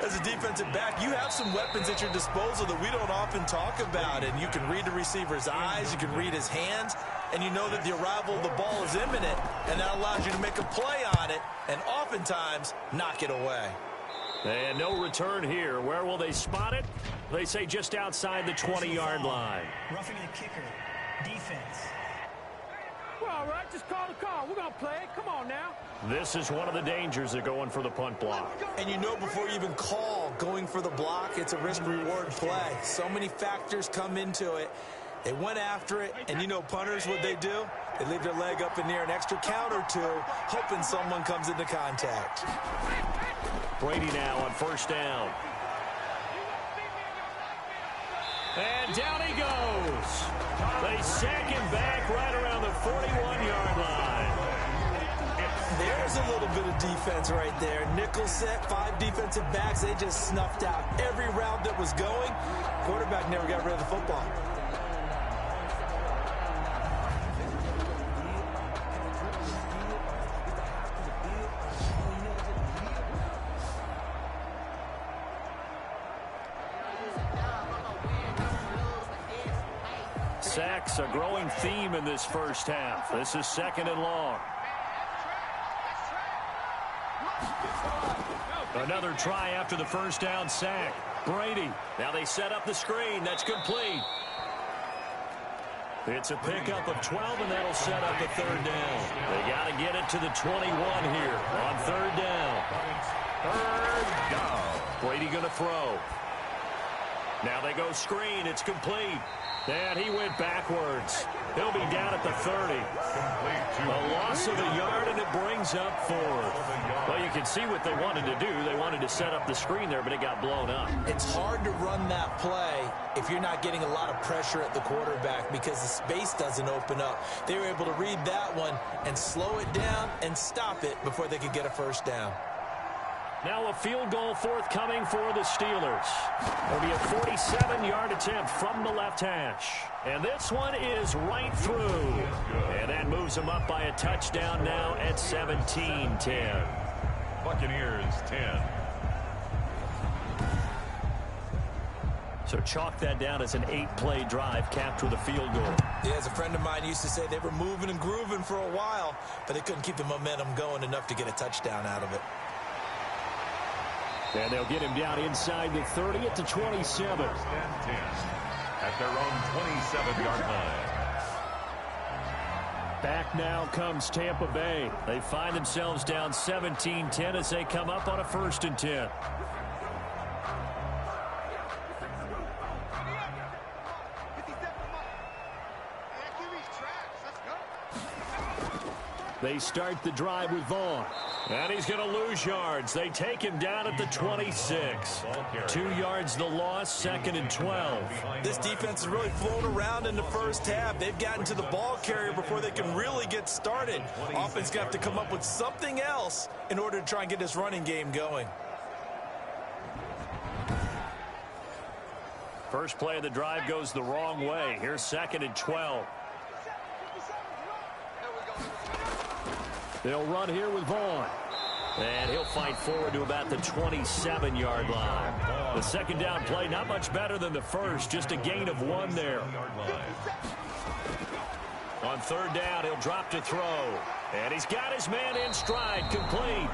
S4: As a defensive back, you have some weapons at your disposal that we don't often talk about. And you can read the receiver's eyes, you can read his hands, and you know that the arrival of the ball is imminent, and that allows you to make a play on it and oftentimes knock it away.
S3: And no return here. Where will they spot it? They say just outside the 20-yard line.
S5: Roughing the kicker. Defense.
S6: Well, all right, just call the call. We're going to play it. Come on now.
S3: This is one of the dangers of going for the punt block.
S4: And you know before you even call going for the block, it's a risk-reward play. So many factors come into it. They went after it, and you know punters, what they do? They leave their leg up in the air an extra count or two, hoping someone comes into contact.
S3: Brady now on first down. And down he goes. They sack him back right around the 41-yard line.
S4: There's a little bit of defense right there. Nickel set, 5 defensive backs. They just snuffed out every route that was going. Quarterback never got rid of the football.
S3: Sacks, a growing theme in this first half. This is 2nd and long. Another try after the first down sack. Brady. Now they set up the screen. That's complete. It's a pickup of 12, and that'll set up a 3rd down. They got to get it to the 21 here on 3rd down. 3rd down. Brady going to throw. Now they go screen. It's complete. And he went backwards. He'll be down at the 30. A loss of a yard, and it brings up 4th. Well, you can see what they wanted to do. They wanted to set up the screen there, but it got blown up.
S4: It's hard to run that play if you're not getting a lot of pressure at the quarterback because the space doesn't open up. They were able to read that one and slow it down and stop it before they could get a first down.
S3: Now a field goal forthcoming for the Steelers. It'll be a 47-yard attempt from the left hash. And this one is right through. And that moves them up by a touchdown now at 17-10.
S2: Buccaneers 10.
S3: So chalk that down as an 8-play drive capped with a field goal.
S4: Yeah, as a friend of mine used to say, they were moving and grooving for a while, but they couldn't keep the momentum going enough to get a touchdown out of it.
S3: And they'll get him down inside the 30 at the 27.
S2: At their own 27-yard line.
S3: Back now comes Tampa Bay. They find themselves down 17-10 as they come up on a 1st and 10. They start the drive with Vaughn. And he's going to lose yards. They take him down at the 26. 2 yards the loss, 2nd and 12.
S4: This defense has really flown around in the first half. They've gotten to the ball carrier before they can really get started. Offense got to come up with something else in order to try and get this running game going.
S3: First play of the drive goes the wrong way. Here's 2nd and 12. They'll run here with Vaughn. And he'll fight forward to about the 27-yard line. The 2nd down play, not much better than the first, just a gain of 1 there. On 3rd down, he'll drop to throw. And he's got his man in stride, complete.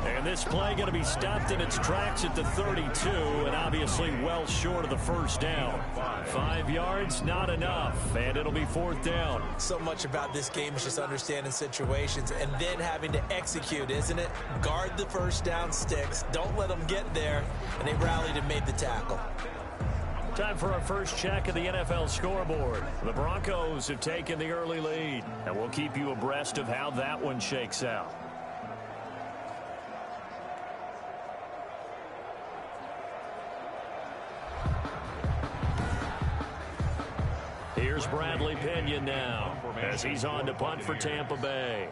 S3: And this play going to be stopped in its tracks at the 32, and obviously well short of the 1st down. 5 yards, not enough, and it'll be 4th down.
S4: So much about this game is just understanding situations and then having to execute, isn't it? Guard the 1st down sticks, don't let them get there, and they rallied and made the tackle.
S3: Time for our first check of the NFL scoreboard. The Broncos have taken the early lead, and we'll keep you abreast of how that one shakes out. Here's Bradley Pinion now as he's on to punt for Tampa Bay.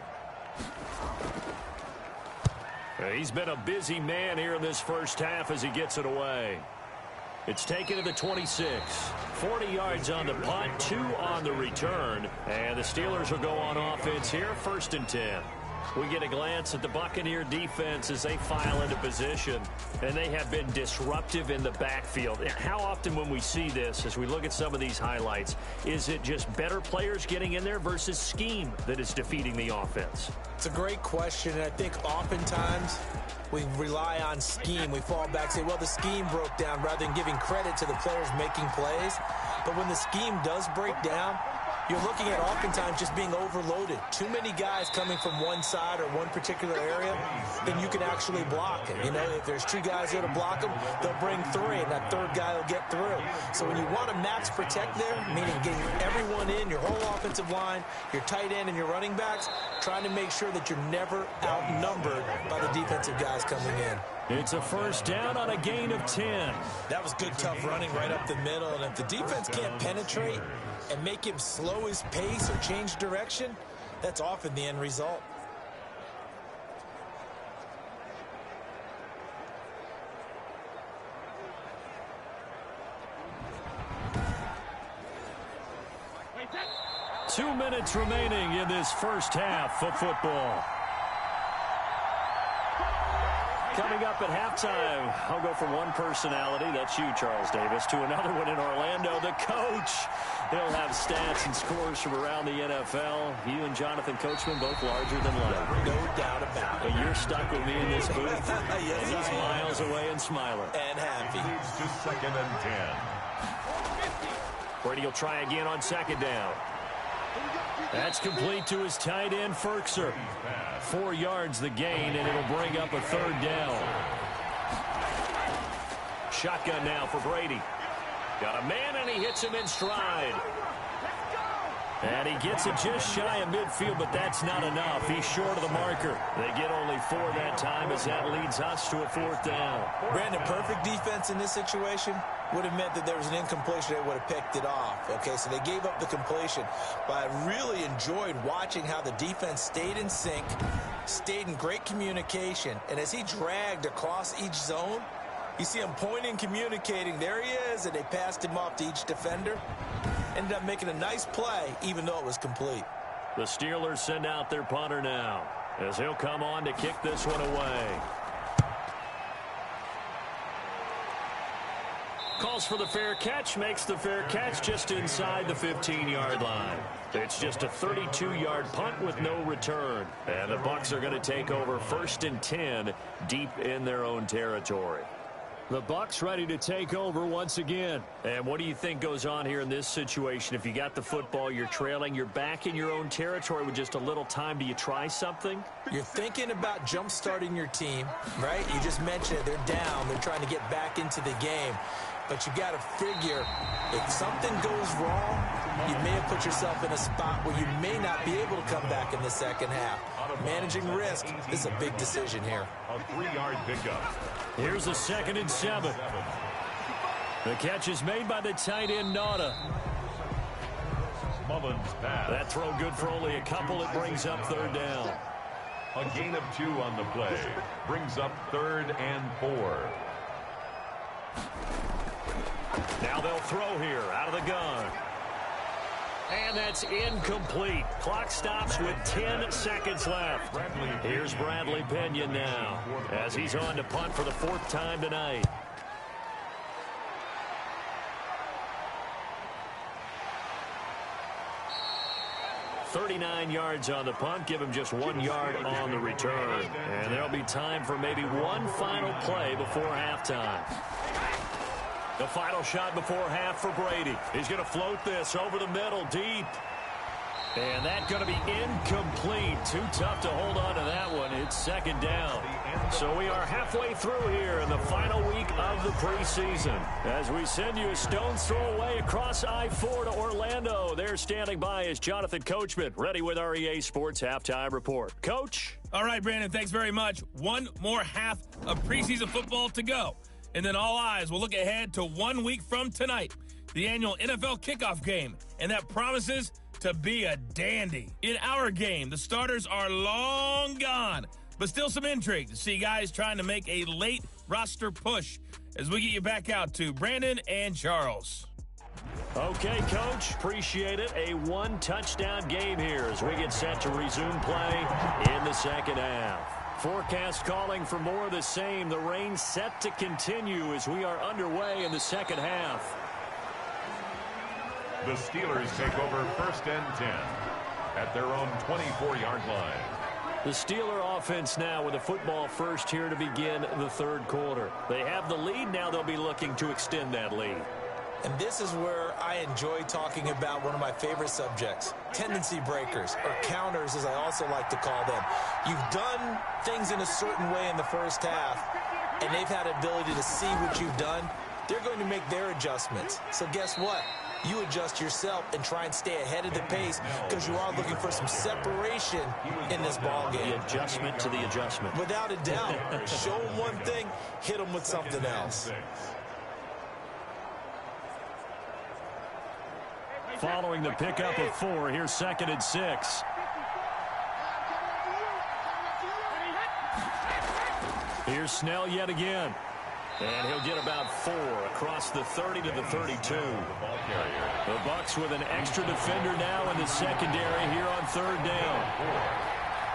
S3: He's been a busy man here in this first half as he gets it away. It's taken to the 26. 40 yards on the punt, 2 on the return. And the Steelers will go on offense here, 1st and 10. We get a glance at the Buccaneer defense as they file into position, and they have been disruptive in the backfield. How often when we see this, as we look at some of these highlights, is it just better players getting in there versus scheme that is defeating the offense?
S4: It's a great question, and I think oftentimes we rely on scheme. We fall back and say, well, the scheme broke down, rather than giving credit to the players making plays. But when the scheme does break down, you're looking at oftentimes just being overloaded. Too many guys coming from one side or one particular area, then you can actually block it. You know, if there's 2 guys there to block them, they'll bring 3, and that 3rd guy will get through. So when you want to max protect there, meaning getting everyone in, your whole offensive line, your tight end and your running backs, trying to make sure that you're never outnumbered by the defensive guys coming in.
S3: It's a first down on a gain of 10.
S4: That was good, tough running right up the middle. And if the defense can't penetrate and make him slow his pace or change direction, that's often the end result.
S3: Two minutes remaining in this first half of football. Coming up at halftime, I'll go from one personality, that's you, Charles Davis, to another one in Orlando, the coach. He'll have stats and scores from around the NFL. You and Jonathan Coachman, both larger than life.
S4: No doubt about it.
S3: But you're stuck with me in this booth.
S4: Yes,
S3: and he's miles away and smiling.
S4: And happy.
S2: Leads to 2nd and 10.
S3: Brady will try again on 2nd down. That's complete to his tight end, Ferkser. 4 yards the gain, and it'll bring up a 3rd down. Shotgun now for Brady. Got a man, and he hits him in stride. And he gets it just shy of midfield, but that's not enough. He's short of the marker. They get only 4 that time as that leads us to a 4th down.
S4: Brandon, perfect defense in this situation would have meant that there was an incompletion. They would have picked it off. Okay, so they gave up the completion. But I really enjoyed watching how the defense stayed in sync, stayed in great communication, and as he dragged across each zone, you see him pointing, communicating. There he is, and they passed him off to each defender. Ended up making a nice play, even though it was complete.
S3: The Steelers send out their punter now, as he'll come on to kick this one away. Calls for the fair catch, makes the fair catch just inside the 15-yard line. It's just a 32-yard punt with no return. And the Bucs are going to take over 1st and 10 deep in their own territory. The Bucs ready to take over once again. And what do you think goes on here in this situation? If you got the football, you're trailing, you're back in your own territory with just a little time. Do you try something?
S4: You're thinking about jump-starting your team, right? You just mentioned it. They're down. They're trying to get back into the game. But you got to figure, if something goes wrong, you may have put yourself in a spot where you may not be able to come back in the second half. Managing risk, this is a big decision here.
S2: A 3-yard pickup.
S3: Here's a 2nd and 7. The catch is made by the tight end, Nauta.
S2: Mullins pass.
S3: That throw good for only a couple. It brings up 3rd down.
S2: A gain of 2 on the play. Brings up 3rd and 4.
S3: Now they'll throw here out of the gun. And that's incomplete. Clock stops with 10 seconds left. Here's Bradley Pinion now as he's on to punt for the 4th time tonight. .39 yards on the punt. Give him just 1 yard on the return. And there'll be time for maybe one final play before halftime. The final shot before half for Brady. He's going to float this over the middle, deep. And that's going to be incomplete. Too tough to hold on to that one. It's 2nd down. So we are halfway through here in the final week of the preseason. As we send you a stone's throw away across I-4 to Orlando. There standing by is Jonathan Coachman, ready with our EA Sports Halftime Report. Coach?
S7: All right, Brandon, thanks very much. One more half of preseason football to go. And then all eyes will look ahead to 1 week from tonight, the annual NFL kickoff game. And that promises to be a dandy. In our game, the starters are long gone, but still some intrigue to see guys trying to make a late roster push as we get you back out to Brandon and Charles.
S3: Okay, Coach, appreciate it. A one-touchdown game here as we get set to resume play in the second half. Forecast calling for more of the same. The rain set to continue as we are underway in the second half.
S2: The Steelers take over 1st and 10 at their own 24-yard line.
S3: The Steeler offense now with a football first here to begin the third quarter. They have the lead. Now they'll be looking to extend that lead.
S4: And this is where I enjoy talking about one of my favorite subjects, tendency breakers, or counters as I also like to call them. You've done things in a certain way in the first half, and they've had the ability to see what you've done. They're going to make their adjustments. So guess what? You adjust yourself and try and stay ahead of the pace because you are looking for some separation in this ball game.
S3: The adjustment to the adjustment.
S4: Without a doubt. Show them one thing, hit them with something else.
S3: Following the pickup of 4, here's 2nd and 6. Here's Snell yet again. And he'll get about 4 across the 30 to the 32. The Bucks with an extra defender now in the secondary here on 3rd down.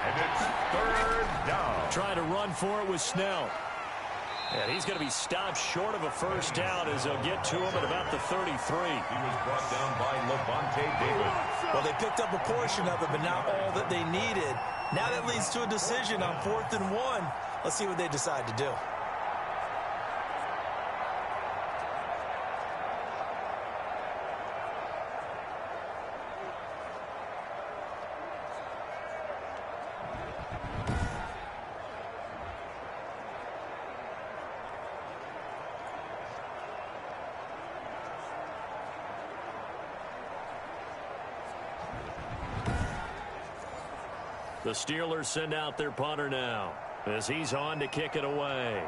S2: And it's 3rd down.
S3: Trying to run for it with Snell. And he's going to be stopped short of a first down as they'll get to him at about the 33.
S2: He was brought down by Levante David.
S4: Well, they picked up a portion of it, but not all that they needed. Now that leads to a decision on 4th and 1. Let's see what they decide to do.
S3: The Steelers send out their punter now as he's on to kick it away.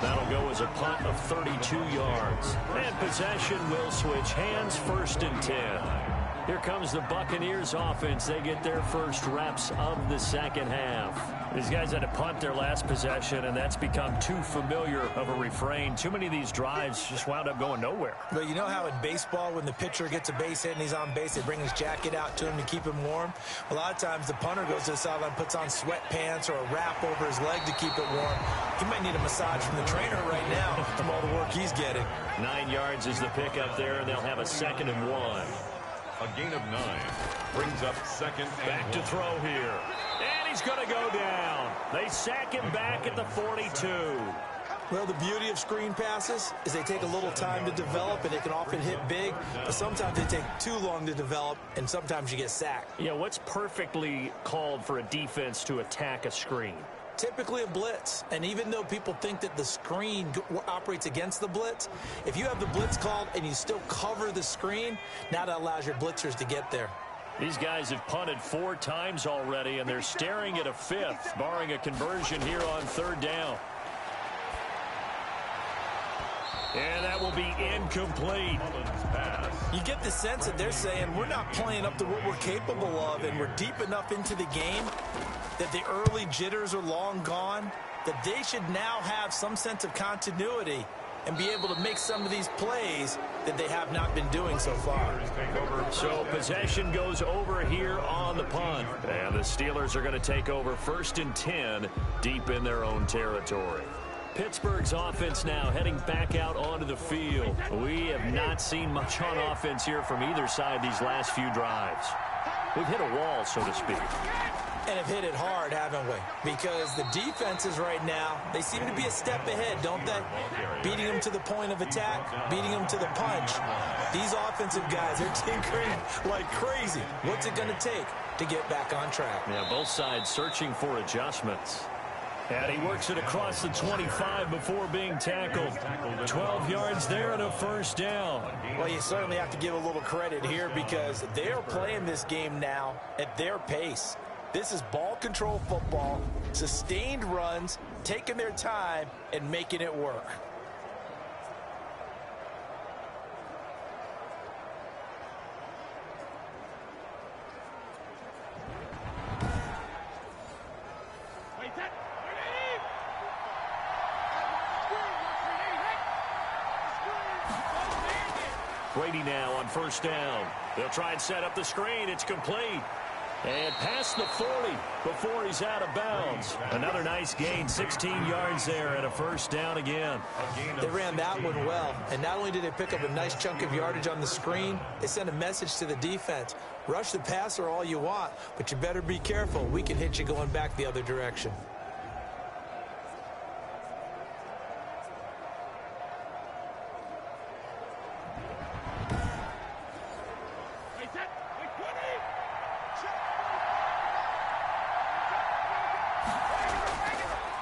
S3: That'll go as a punt of 32 yards. And possession will switch hands, 1st and 10. Here comes the Buccaneers offense. They get their first reps of the second half. These guys had to punt their last possession, and that's become too familiar of a refrain. Too many of these drives just wound up going nowhere.
S4: But you know how in baseball, when the pitcher gets a base hit and he's on base, they bring his jacket out to him to keep him warm? A lot of times the punter goes to the sideline, puts on sweatpants or a wrap over his leg to keep it warm. He might need a massage from the trainer right now from all the work he's getting.
S3: 9 yards is the pickup there, and they'll have a 2nd and 1.
S2: A gain of 9 brings up 2nd and 1.
S3: Back to throw here. And he's going to go down. They sack him back at the 42.
S4: Well, the beauty of screen passes is they take a little time to develop, and they can often hit big, but sometimes they take too long to develop, and sometimes you get sacked.
S3: Yeah, what's perfectly called for a defense to attack a screen?
S4: Typically a blitz, and even though people think that the screen operates against the blitz, if you have the blitz called and you still cover the screen, now that allows your blitzers to get there.
S3: These guys have punted 4 times already, and they're staring at a 5th, barring a conversion here on 3rd down. And that will be incomplete.
S4: You get the sense that they're saying we're not playing up to what we're capable of, and we're deep enough into the game that the early jitters are long gone, that they should now have some sense of continuity and be able to make some of these plays that they have not been doing so far.
S3: So possession goes over here on the punt. And the Steelers are going to take over 1st and 10 deep in their own territory. Pittsburgh's offense now heading back out onto the field. We have not seen much on offense here from either side these last few drives. We've hit a wall, so to speak.
S4: And have hit it hard, haven't we? Because the defenses right now, they seem to be a step ahead, don't they? Beating them to the point of attack, beating them to the punch. These offensive guys are tinkering like crazy. What's it going to take to get back on track?
S3: Yeah, both sides searching for adjustments. And he works it across the 25 before being tackled. 12 yards there and a first down.
S4: Well, you certainly have to give a little credit here because they're playing this game now at their pace. This is ball control football, sustained runs, taking their time and making it work.
S3: Brady now on first down. They'll try and set up the screen. It's complete. And past the 40 before he's out of bounds. Another nice gain, 16 yards there and a first down again.
S4: They ran that one well, and not only did they pick up a nice chunk of yardage on the screen, they sent a message to the defense. Rush the passer all you want, but you better be careful. We can hit you going back the other direction.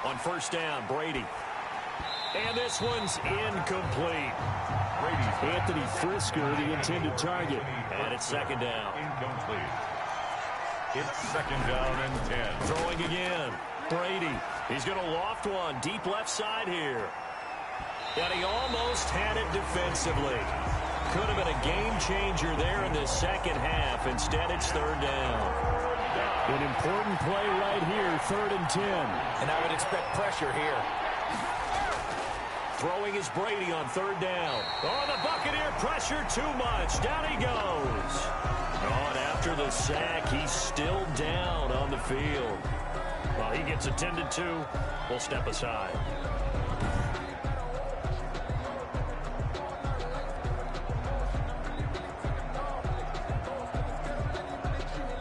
S3: On first down, Brady. And this one's incomplete. Anthony Frisker, the intended target. And it's second down.
S2: Incomplete. It's second down and 10.
S3: Throwing again. Brady. He's going to loft one deep left side here. And he almost had it defensively. Could have been a game changer there in the second half. Instead, it's third down. An important play right here, 3rd and 10.
S4: And I would expect pressure here.
S3: Throwing is Brady on third down. Oh, the Buccaneer pressure too much. Down he goes. Oh, and after the sack, he's still down on the field. Well, he gets attended to. We'll step aside.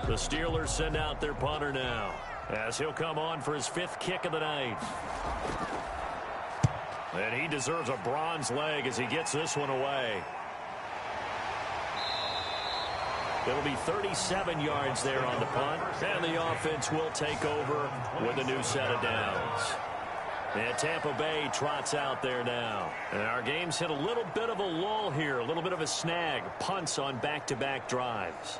S3: The Steelers send out their punter now, as he'll come on for his 5th kick of the night. And he deserves a bronze leg as he gets this one away. It'll be 37 yards there on the punt, and the offense will take over with a new set of downs. And Tampa Bay trots out there now. And our game's hit a little bit of a lull here, a little bit of a snag. Punts on back-to-back drives.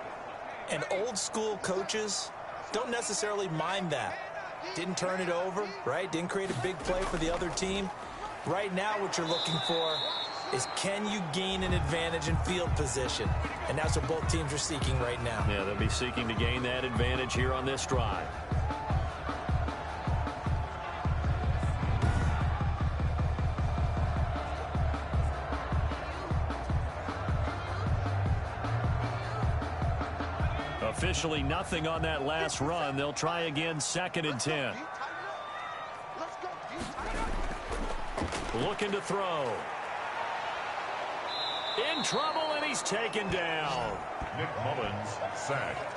S4: And old-school coaches don't necessarily mind that. Didn't turn it over, right? Didn't create a big play for the other team. Right now what you're looking for is, can you gain an advantage in field position? And that's what both teams are seeking right now.
S3: Yeah, they'll be seeking to gain that advantage here on this drive. Officially nothing on that last run. They'll try again, 2nd and 10. Looking to throw. In trouble, and he's taken down.
S2: Nick Mullins sacked.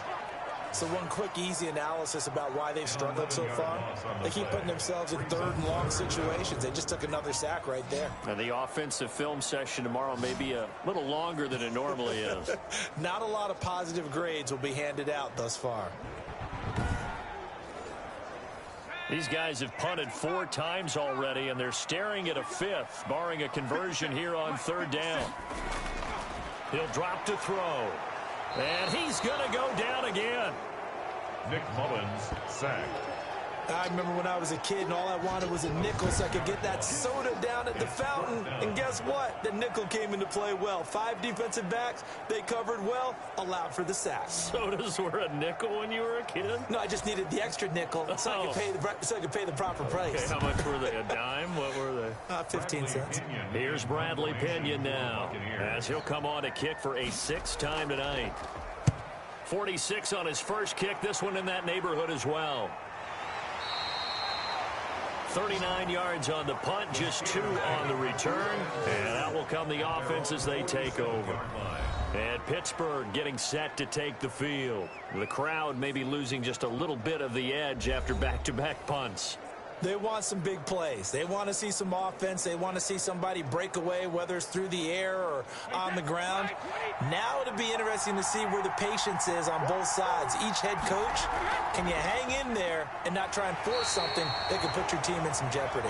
S4: So one quick, easy analysis about why they've struggled so far. They keep putting themselves in 3rd and long situations. They just took another sack right there.
S3: And the offensive film session tomorrow may be a little longer than it normally is.
S4: Not a lot of positive grades will be handed out thus far.
S3: These guys have punted 4 times already, and they're staring at a 5th, barring a conversion here on 3rd down. He'll drop to throw. And he's going to go down again.
S2: Nick Mullins sacked.
S4: I remember when I was a kid and all I wanted was a nickel so I could get that soda down at the fountain. And guess what? The nickel came into play well. 5 defensive backs, they covered well, allowed for the sack.
S3: Sodas were a nickel when you were a kid?
S4: No, I just needed the extra nickel so I could pay the proper price.
S3: Okay, how much were they? A dime? What were they?
S4: 15 cents.
S3: Here's Bradley Pinion now, as he'll come on to kick for a 6th time tonight. 46 on his first kick. This one in that neighborhood as well. 39 yards on the punt, just 2 on the return. And out will come the offense as they take over. And Pittsburgh getting set to take the field. The crowd maybe losing just a little bit of the edge after back-to-back punts.
S4: They want some big plays. They want to see some offense. They want to see somebody break away, whether it's through the air or on the ground. Now it'll be interesting to see where the patience is on both sides. Each head coach, can you hang in there and not try and force something that could put your team in some jeopardy?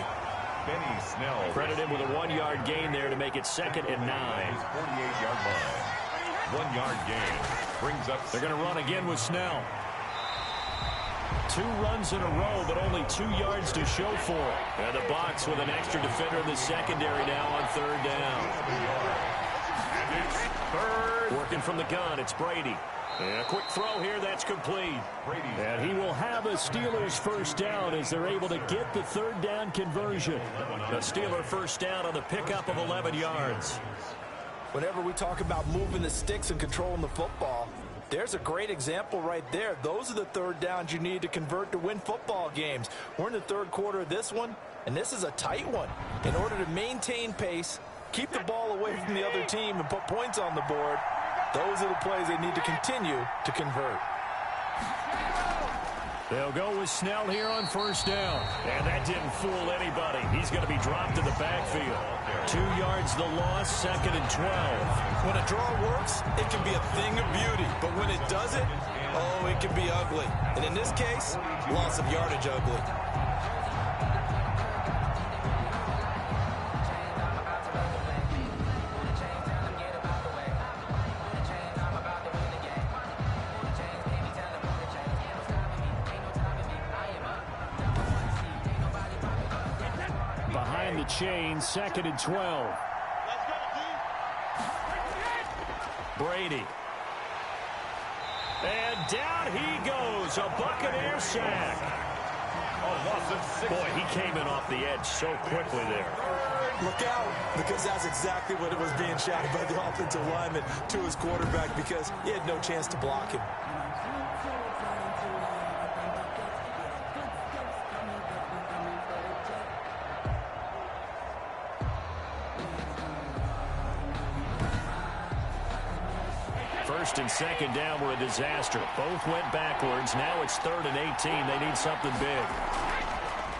S2: Benny Snell.
S3: Credit him with a 1-yard gain there to make it 2nd and 9.
S2: 48-yard line. 1-yard gain. Brings up.
S3: They're going to run again with Snell. 2 runs in a row, but only 2 yards to show for it. And the Bucks with an extra defender in the secondary now on 3rd down.
S2: And it's 3rd.
S3: Working from the gun, it's Brady. And a quick throw here, that's complete. And he will have a Steelers first down as they're able to get the 3rd down conversion. A Steeler first down on the pickup of 11 yards.
S4: Whenever we talk about moving the sticks and controlling the football, there's a great example right there. Those are the third downs you need to convert to win football games. We're in the third quarter of this one, and this is a tight one. In order to maintain pace, keep the ball away from the other team, and put points on the board, those are the plays they need to continue to convert.
S3: They'll go with Snell here on first down. And that didn't fool anybody. He's going to be dropped in the backfield. 2 yards the loss, 2nd and 12.
S4: When a draw works, it can be a thing of beauty. But when it doesn't, oh, it can be ugly. And in this case, loss of yardage ugly.
S3: The chain, 2nd and 12. Brady. And down he goes. A Buccaneer sack. Boy, he came in off the edge so quickly there.
S4: Look out, because that's exactly what it was being shouted by the offensive lineman to his quarterback, because he had no chance to block him.
S3: First and second down were a disaster. Both went backwards. Now it's 3rd and 18. They need something big.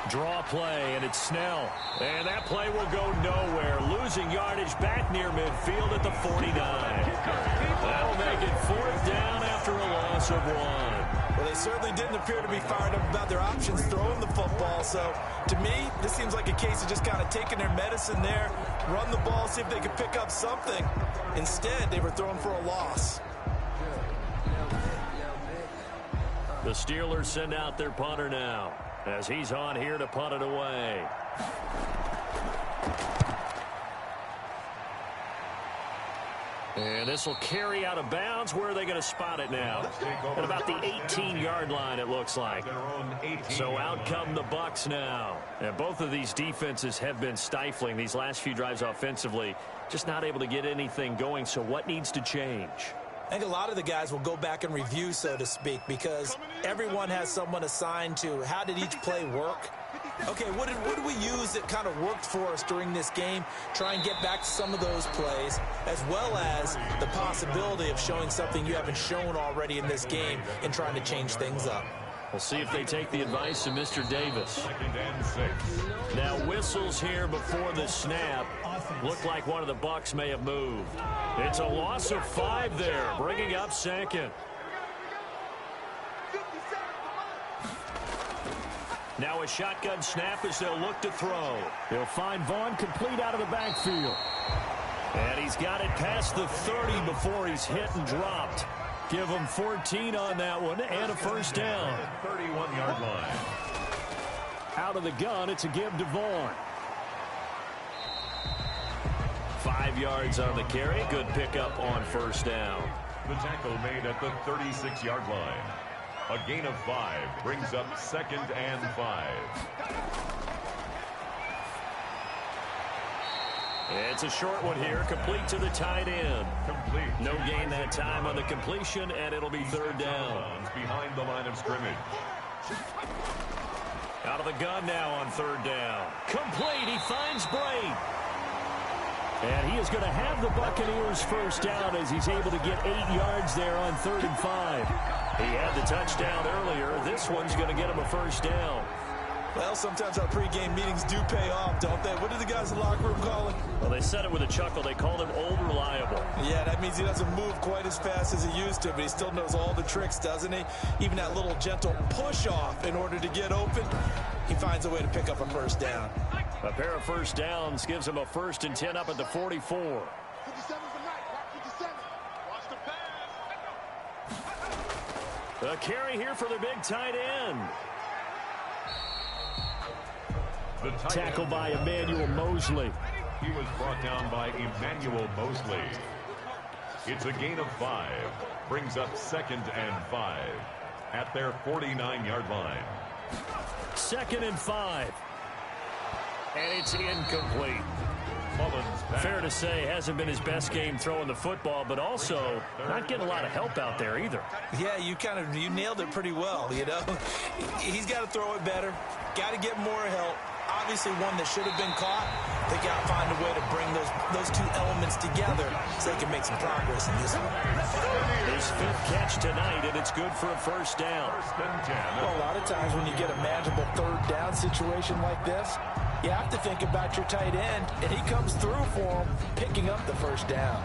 S3: Draw play, and it's Snell. And that play will go nowhere. Losing yardage back near midfield at the 49. That'll make it 4th down after a loss of 1.
S4: Well, they certainly didn't appear to be fired up about their options throwing the football. So, to me, this seems like a case of just kind of taking their medicine there, run the ball, see if they could pick up something. Instead, they were throwing for a loss.
S3: The Steelers send out their punter now, as he's on here to punt it away. And this will carry out of bounds. Where are they going to spot it now? At about the 18-yard line, it looks like. So out come the Bucks now. And both of these defenses have been stifling these last few drives offensively. Just not able to get anything going. So what needs to change?
S4: I think a lot of the guys will go back and review, so to speak, because everyone has someone assigned to how did each play work. Okay, what did we use that kind of worked for us during this game? Try and get back to some of those plays, as well as the possibility of showing something you haven't shown already in this game and trying to change things up.
S3: We'll see if they take the advice of Mr. Davis. Now whistles here before the snap. Looked like one of the Bucks may have moved. It's a loss of 5 there, bringing up 2nd. Now a shotgun snap as they'll look to throw. They'll find Vaughn complete out of the backfield. And he's got it past the 30 before he's hit and dropped. Give him 14 on that one and a first down.
S2: 31-yard line.
S3: Out of the gun, it's a give to Vaughn. 5 yards on the carry. Good pickup on first down.
S2: The tackle made at the 36-yard line. A gain of 5 brings up 2nd and 5.
S3: It's a short one here, complete to the tight end.
S2: Complete.
S3: No gain that time on the completion, and it'll be 3rd down.
S2: Behind the line of scrimmage.
S3: Out of the gun now on 3rd down. Complete, he finds Braid. And he is going to have the Buccaneers first down as he's able to get 8 yards there on 3rd and 5. He had the touchdown earlier. This one's going to get him a first down.
S4: Well, sometimes our pregame meetings do pay off, don't they? What do the guys in the locker room call him?
S3: Well, they said it with a chuckle. They called him Old Reliable.
S4: Yeah, that means he doesn't move quite as fast as he used to, but he still knows all the tricks, doesn't he? Even that little gentle push-off in order to get open, he finds a way to pick up a first down.
S3: A pair of first downs gives him a 1st and 10 up at the 44. A carry here for the big tight end. Tackle by Emmanuel Mosley.
S2: He was brought down by Emmanuel Mosley. It's a gain of 5. Brings up 2nd and 5 at their 49-yard line.
S3: 2nd and 5. And it's incomplete. Fair to say, hasn't been his best game throwing the football, but also not getting a lot of help out there either.
S4: Yeah, you nailed it pretty well, you know. He's got to throw it better, got to get more help. Obviously one that should have been caught. They got to find a way to bring those two elements together so they can make some progress in this one.
S3: His 5th catch tonight, and it's good for a first down.
S4: Well, a lot of times when you get a manageable 3rd down situation like this, you have to think about your tight end, and he comes through for him, picking up the first down.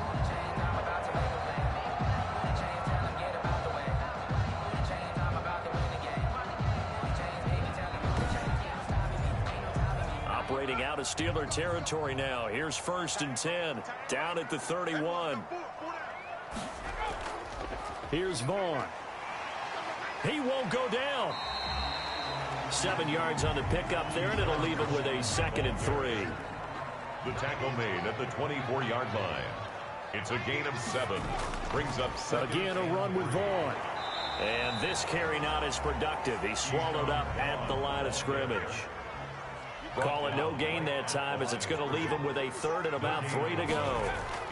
S3: Operating out of Steeler territory now. Here's 1st and 10, down at the 31. Here's Vaughn. He won't go down. 7 yards on the pickup there, and it'll leave him with a 2nd and 3.
S2: The tackle made at the 24-yard line. It's a gain of 7. Brings up 7.
S3: Again, a run with Vaughn. And this carry not as productive. He swallowed up at the line of scrimmage. Call it no gain that time, as it's going to leave him with a 3rd and about 3 to go.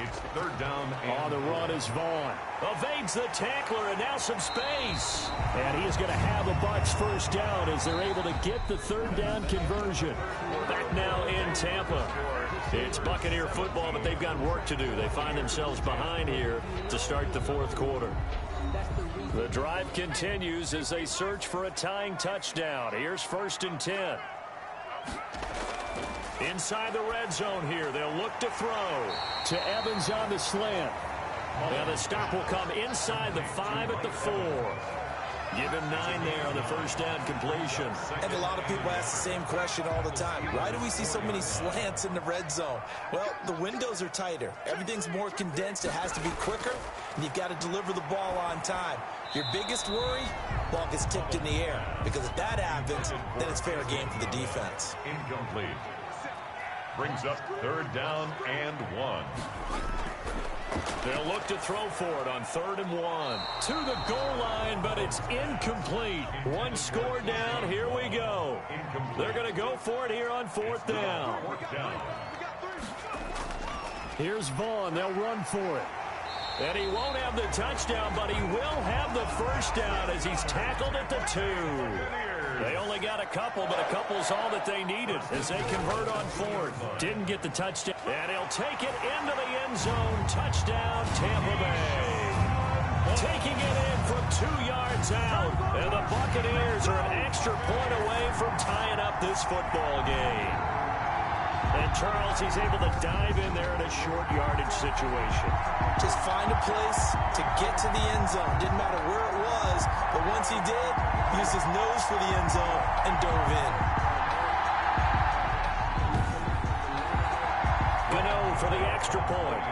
S2: It's 3rd down.
S3: On the run is Vaughn. Evades the tackler, and now some space. And he is going to have a Bucks first down as they're able to get the 3rd down conversion. Back now in Tampa. It's Buccaneer football, but they've got work to do. They find themselves behind here to start the 4th quarter. The drive continues as they search for a tying touchdown. Here's 1st and 10. Inside the red zone here, they'll look to throw to Evans on the slant. Now the stop will come inside the 5 at the 4. Give him 9 there on the first down completion.
S4: And a lot of people ask the same question all the time. Why do we see so many slants in the red zone? Well, the windows are tighter. Everything's more condensed. It has to be quicker, and you've got to deliver the ball on time. Your biggest worry, ball gets tipped in the air. Because if that happens, then it's fair game for the defense.
S2: Incomplete. Brings up 3rd down and 1.
S3: They'll look to throw for it on 3rd and 1. To the goal line, but it's incomplete. 1 score down. Here we go. They're going to go for it here on 4th down. Here's Vaughn. They'll run for it. And he won't have the touchdown, but he will have the first down as he's tackled at the 2. They only got a couple, but a couple's all that they needed as they convert on 4th. Didn't get the touchdown. And he'll take it into the end zone. Touchdown, Tampa Bay. Taking it in from 2 yards out. And the Buccaneers are an extra point away from tying up this football game. And Charles, he's able to dive in there in a short yardage situation.
S4: Just find a place to get to the end zone. Didn't matter where it was, but once he did, used his nose for the end zone and dove in.
S3: Gano for the extra point.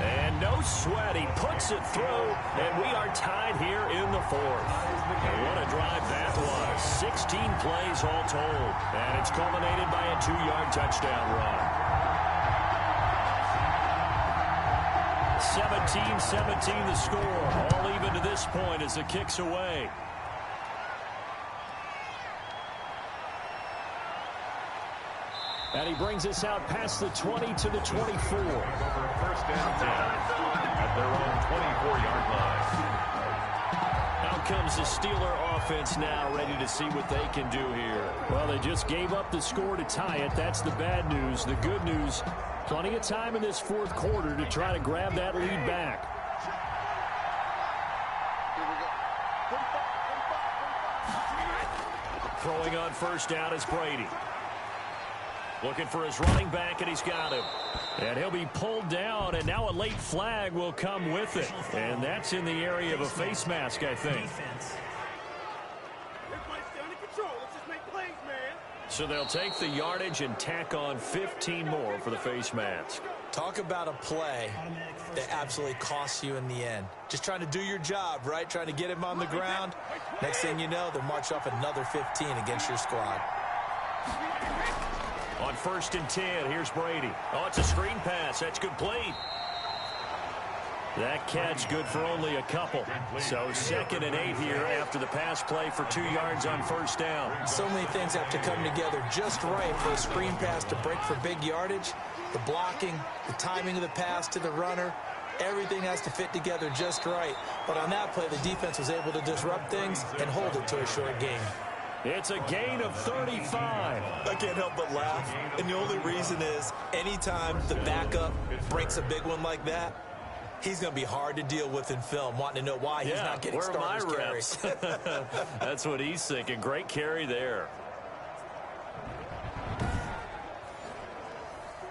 S3: And no sweat. He puts it through, and we are tied here in the 4th. And what a drive that was. 16 plays all told. And it's culminated by a 2-yard touchdown run. 17-17 the score. All even to this point as the kick's away. And he brings us out past the 20 to the 24.
S2: First and 10 at their own 24-yard line.
S3: Out comes the Steeler offense now, ready to see what they can do here. Well, they just gave up the score to tie it. That's the bad news. The good news, plenty of time in this 4th quarter to try to grab that lead back. Throwing on first down is Brady. Looking for his running back, and he's got him. And he'll be pulled down, and now a late flag will come with it. And that's in the area of a face mask, I think. So they'll take the yardage and tack on 15 more for the face mask.
S4: Talk about a play that absolutely costs you in the end. Just trying to do your job, right? Trying to get him on the ground. Next thing you know, they'll march off another 15 against your squad.
S3: On 1st and 10, here's Brady. Oh, it's a screen pass. That's complete. That catch good for only a couple. So 2nd and 8 here after the pass play for 2 yards on first down.
S4: So many things have to come together just right for a screen pass to break for big yardage. The blocking, the timing of the pass to the runner, everything has to fit together just right. But on that play, the defense was able to disrupt things and hold it to a short gain.
S3: It's a gain of 35.
S4: I can't help but laugh. And the only reason is anytime the backup breaks a big one like that, he's going to be hard to deal with in film, wanting to know why he's not getting starters carries.
S3: That's what he's thinking. Great carry there.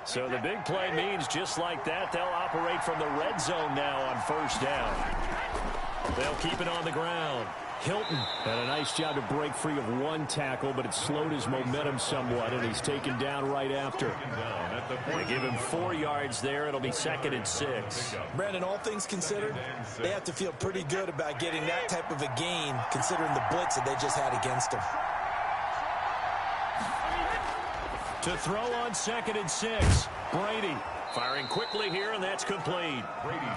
S3: So the big play means just like that, they'll operate from the red zone now on first down. They'll keep it on the ground. Hilton had a nice job to break free of 1 tackle, but it slowed his momentum somewhat, and he's taken down right after. They give him 4 yards there. It'll be 2nd and 6.
S4: Brandon, all things considered, they have to feel pretty good about getting that type of a gain, considering the blitz that they just had against them.
S3: To throw on 2nd and 6, Brady. Firing quickly here, and that's complete.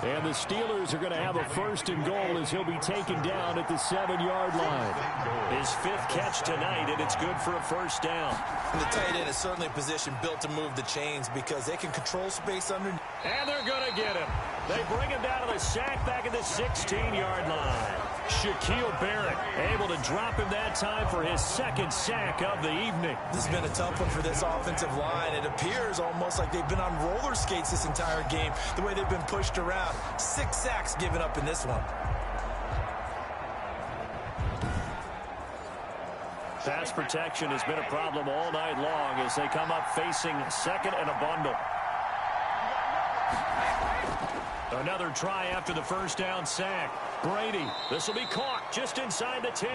S3: And the Steelers are going to have a 1st and goal as he'll be taken down at the 7-yard line. His 5th catch tonight, and it's good for a first down.
S4: And the tight end is certainly a position built to move the chains because they can control space under.
S3: And they're going to get him. They bring him down to the sack back at the 16-yard line. Shaquille Barrett able to drop him that time for his 2nd sack of the evening.
S4: This has been a tough one for this offensive line. It appears almost like they've been on roller skates this entire game, the way they've been pushed around. 6 sacks given up in this one.
S3: Pass protection has been a problem all night long as they come up facing 2nd and a bundle. Another try after the first down sack. Brady, this will be caught just inside the 10.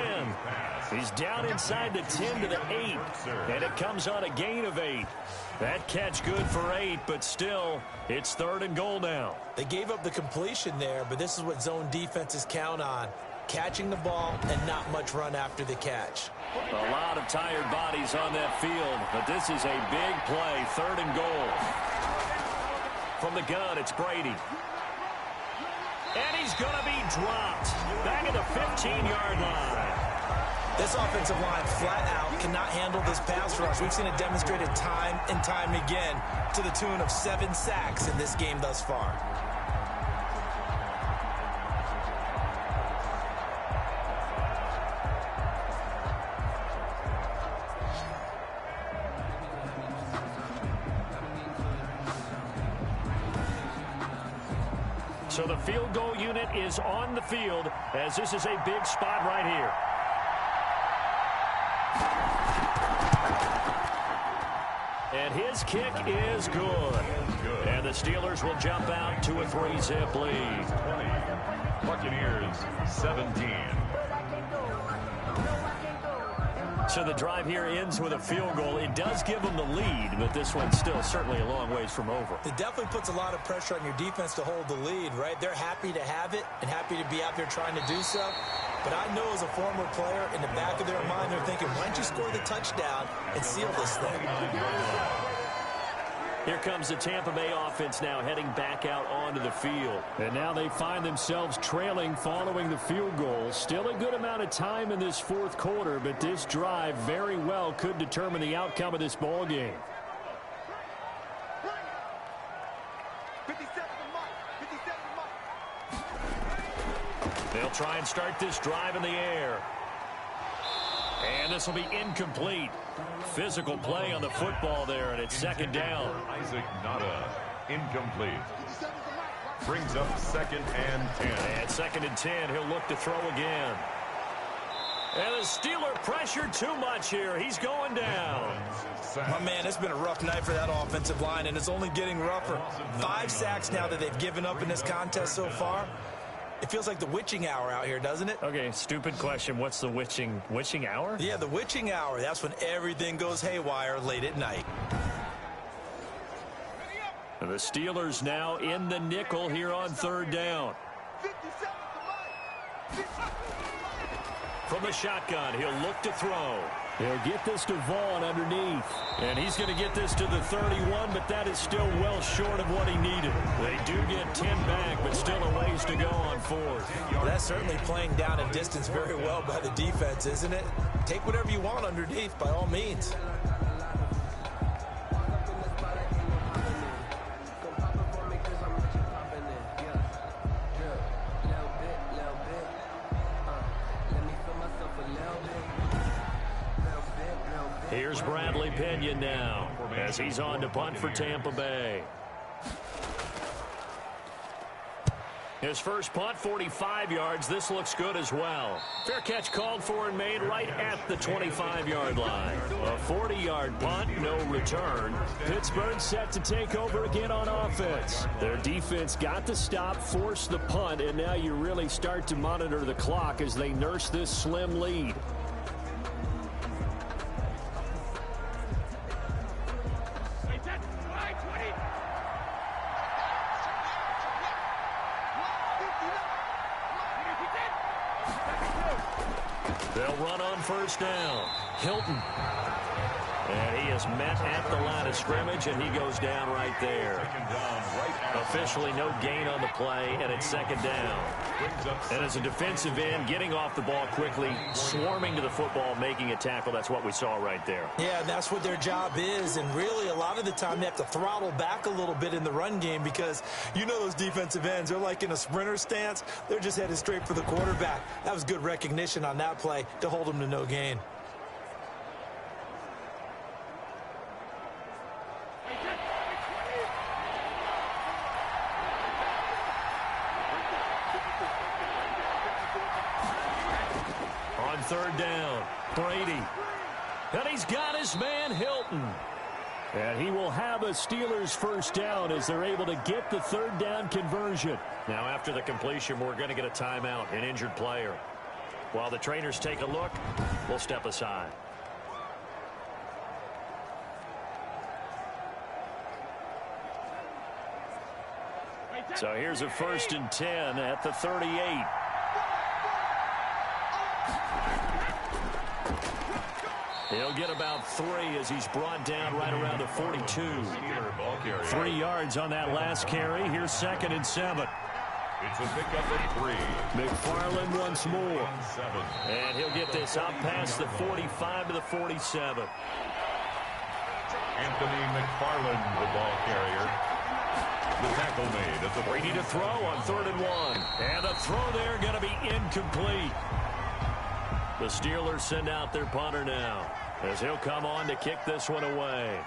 S3: He's down inside the 10 to the 8, and it comes on a gain of 8. That catch good for 8, but still, it's 3rd and goal now.
S4: They gave up the completion there, but this is what zone defenses count on. Catching the ball and not much run after the catch.
S3: A lot of tired bodies on that field, but this is a big play, 3rd and goal. From the gun, it's Brady. And he's going to be dropped back at the 15-yard line.
S4: This offensive line flat out cannot handle this pass rush. We've seen it demonstrated time and time again to the tune of 7 sacks in this game thus far.
S3: So the field goal unit is on the field as this is a big spot right here. And his kick is good. And the Steelers will jump out to a 3-zip lead.
S2: 20. Buccaneers 17.
S3: So the drive here ends with a field goal. It does give them the lead, but this one's still certainly a long ways from over.
S4: It definitely puts a lot of pressure on your defense to hold the lead, right? They're happy to have it and happy to be out there trying to do so. But I know as a former player, in the back of their mind, they're thinking, why don't you score the touchdown and seal this thing?
S3: Here comes the Tampa Bay offense now heading back out onto the field. And now they find themselves trailing following the field goal. Still a good amount of time in this 4th quarter, but this drive very well could determine the outcome of this ball game. They'll try and start this drive in the air. And this will be incomplete. Physical play on the football there, and it's 2nd down.
S2: Isaac Nada, incomplete. Brings up 2nd and 10.
S3: And 2nd and 10, he'll look to throw again. And the Steeler pressure too much here. He's going down.
S4: My man, it's been a rough night for that offensive line, and it's only getting rougher. 5 sacks now that they've given up in this contest so far. It feels like the witching hour out here, doesn't it?
S3: Okay, stupid question. What's the witching hour?
S4: Yeah, the witching hour. That's when everything goes haywire late at night.
S3: And the Steelers now in the nickel here on 3rd down. From the shotgun, he'll look to throw. He'll get this to Vaughn underneath. And he's going to get this to the 31, but that is still well short of what he needed. They do get 10 back, but still a ways to go on fourth.
S4: Well, that's certainly playing down a distance very well by the defense, isn't it? Take whatever you want underneath, by all means.
S3: Here's Bradley Pinion now as he's on to punt for Tampa Bay. His first punt, 45 yards. This looks good as well. Fair catch called for and made right at the 25-yard line. A 40-yard punt, no return. Pittsburgh set to take over again on offense. Their defense got the stop, forced the punt, and now you really start to monitor the clock as they nurse this slim lead. They'll run on first down. Hilton. And he is met at the line of scrimmage, and he goes down right there. Officially no gain on the play, and it's second down. And as a defensive end, getting off the ball quickly, swarming to the football, making a tackle, that's what we saw right there.
S4: Yeah, and that's what their job is, and really a lot of the time they have to throttle back a little bit in the run game because you know those defensive ends, they're like in a sprinter stance. They're just headed straight for the quarterback. That was good recognition on that play to hold them to no gain.
S3: Third down, Brady. And he's got his man, Hilton. And he will have a Steelers first down as they're able to get the third down conversion. Now, after the completion, we're going to get a timeout, an injured player. While the trainers take a look, we'll step aside. So here's a 1st and 10 at the 38. He'll get about 3 as he's brought down right around the 42. 3 yards on that last carry. Here's 2nd and 7.
S2: It's a pickup of 3.
S3: McFarland once more. And he'll get this up past the 45 to the 47.
S2: Anthony McFarland, the ball carrier. The tackle made at the
S3: Brady to throw on 3rd and 1. And the throw there going to be incomplete. The Steelers send out their punter now as he'll come on to kick this one away.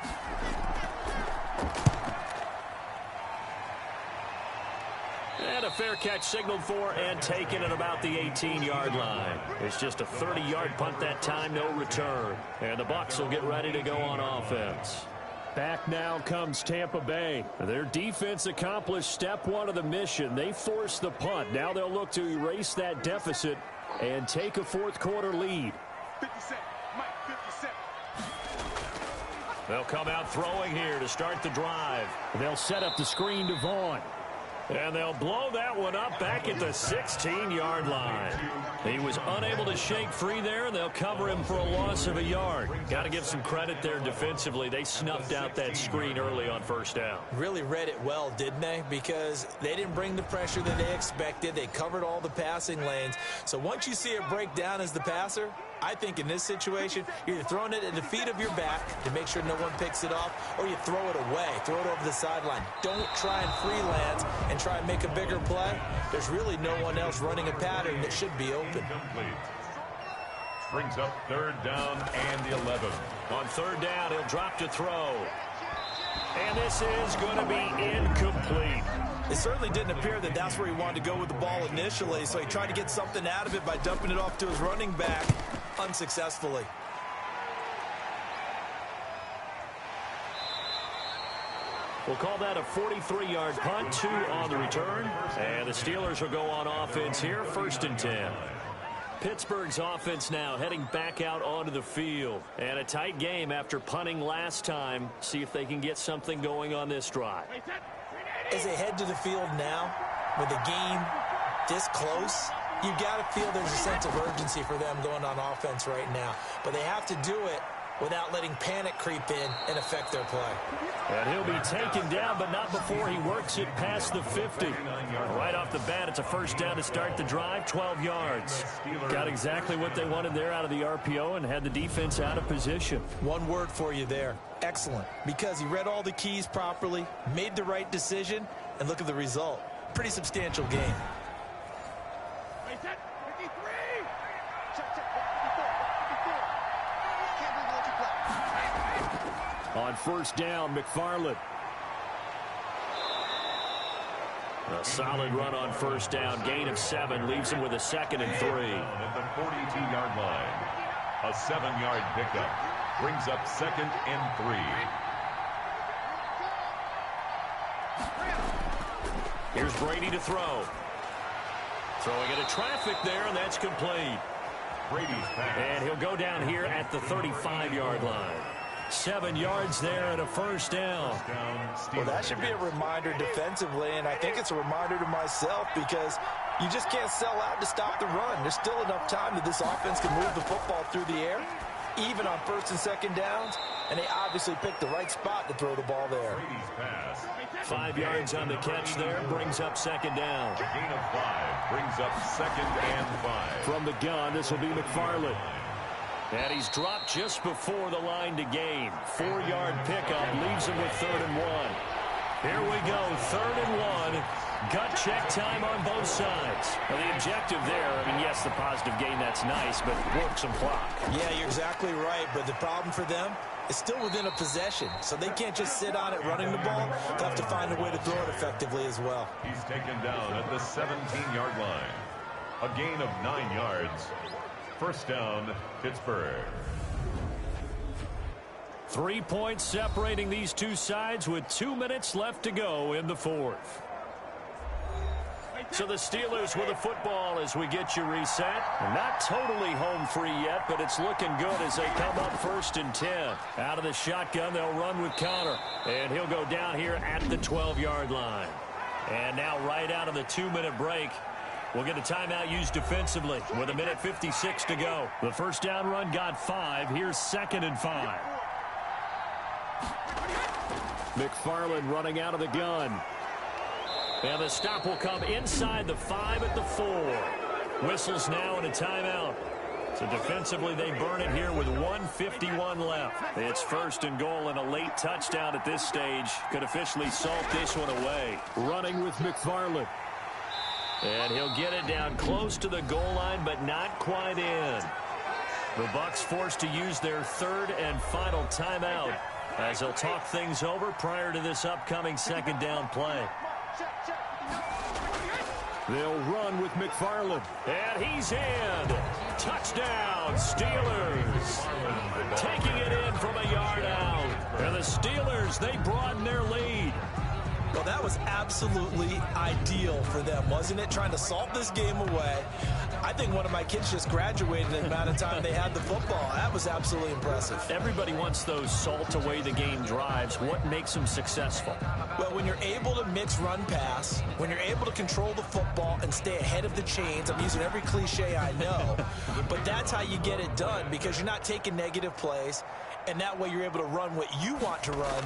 S3: And a fair catch signaled for and taken at about the 18-yard line. It's just a 30-yard punt that time, no return. And the Bucs will get ready to go on offense. Back now comes Tampa Bay. Their defense accomplished step 1 of the mission. They forced the punt. Now they'll look to erase that deficit and take a 4th quarter lead.
S6: 57, Mike, 57.
S3: They'll come out throwing here to start the drive. They'll set up the screen to Vaughn. And they'll blow that one up back at the 16-yard line. He was unable to shake free there, and they'll cover him for a loss of a yard. Got to give some credit there defensively. They snuffed out that screen early on first down.
S4: Really read it well, didn't they? Because they didn't bring the pressure that they expected. They covered all the passing lanes. So once you see it break down as the passer, I think in this situation, you're either throwing it at the feet of your back to make sure no one picks it off, or you throw it away, throw it over the sideline. Don't try and freelance and try and make a bigger play. There's really no one else running a pattern that should be open.
S2: Brings up 3rd down and 11.
S3: On 3rd down, he'll drop to throw. And this is going to be incomplete.
S4: It certainly didn't appear that that's where he wanted to go with the ball initially, so he tried to get something out of it by dumping it off to his running back unsuccessfully.
S3: We'll call that a 43-yard punt, 2 on the return. And the Steelers will go on offense here, 1st and 10. Pittsburgh's offense now heading back out onto the field. And a tight game after punting last time. See if they can get something going on this drive.
S4: As they head to the field now, with the game this close, You got to feel there's a sense of urgency for them going on offense right now. But they have to do it without letting panic creep in and affect their play.
S3: And he'll be taken down, but not before he works it past the 50. Right off the bat, it's a first down to start the drive, 12 yards. Got exactly what they wanted there out of the RPO and had the defense out of position.
S4: One word for you there, excellent. Because he read all the keys properly, made the right decision, and look at the result. Pretty substantial game.
S3: On first down, McFarland. A solid run on first down. Gain of 7 leaves him with a 2nd and 3.
S2: At the 42-yard line. A 7-yard pickup brings up 2nd and 3.
S3: Here's Brady to throw. Throwing into traffic there, and that's complete.
S2: Brady's pass.
S3: And he'll go down here at the 35-yard line. 7 yards there and a first down.
S4: Well, that should be a reminder defensively, and I think it's a reminder to myself because you just can't sell out to stop the run. There's still enough time that this offense can move the football through the air, even on first and second downs, and they obviously picked the right spot to throw the ball there.
S3: 5 yards on the catch there, brings up 2nd down.
S2: A gain of 5 brings up 2nd and 5.
S3: From the gun, this will be McFarland. And he's dropped just before the line to gain. 4-yard pickup leaves him with 3rd and 1. Here we go, 3rd and 1. Gut check time on both sides. Well, the objective there, I mean, yes, the positive gain, that's nice, but work some clock.
S4: Yeah, you're exactly right, but the problem for them is still within a possession, so they can't just sit on it running the ball. They have to find a way to throw it effectively as well.
S2: He's taken down at the 17-yard line. A gain of 9 yards. First down, Pittsburgh.
S3: 3 points separating these two sides with 2 minutes left to go in the 4th. So the Steelers with the football as we get you reset. Not totally home free yet, but it's looking good as they come up 1st and 10. Out of the shotgun, they'll run with Connor. And he'll go down here at the 12-yard line. And now right out of the 2-minute break, we'll get a timeout used defensively with 1:56 to go. The first down run got 5. Here's 2nd and 5. McFarland running out of the gun. And the stop will come inside the 5 at the 4. Whistles now and a timeout. So defensively, they burn it here with 1:51 left. It's 1st and goal and a late touchdown at this stage could officially salt this one away. Running with McFarland. And he'll get it down close to the goal line, but not quite in. The Bucks forced to use their 3rd and final timeout as they'll talk things over prior to this upcoming 2nd down play. They'll run with McFarland. And he's in. Touchdown, Steelers. Taking it in from a yard out. And the Steelers, they broaden their lead.
S4: Well, that was absolutely ideal for them, wasn't it? Trying to salt this game away. I think one of my kids just graduated in the amount of time they had the football. That was absolutely impressive.
S3: Everybody wants those salt away the game drives. What makes them successful?
S4: Well, when you're able to mix run pass, when you're able to control the football and stay ahead of the chains, I'm using every cliche I know, but that's how you get it done because you're not taking negative plays, and that way you're able to run what you want to run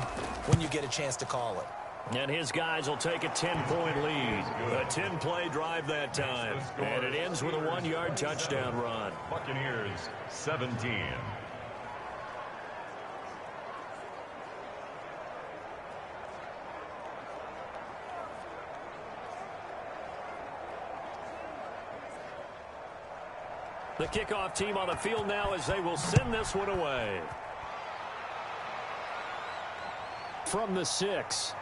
S4: when you get a chance to call it.
S3: And his guys will take a 10-point lead. A 10-play drive that time. And it ends with a 1-yard touchdown run.
S2: Buccaneers 17.
S3: The kickoff team on the field now as they will send this one away. From the 6.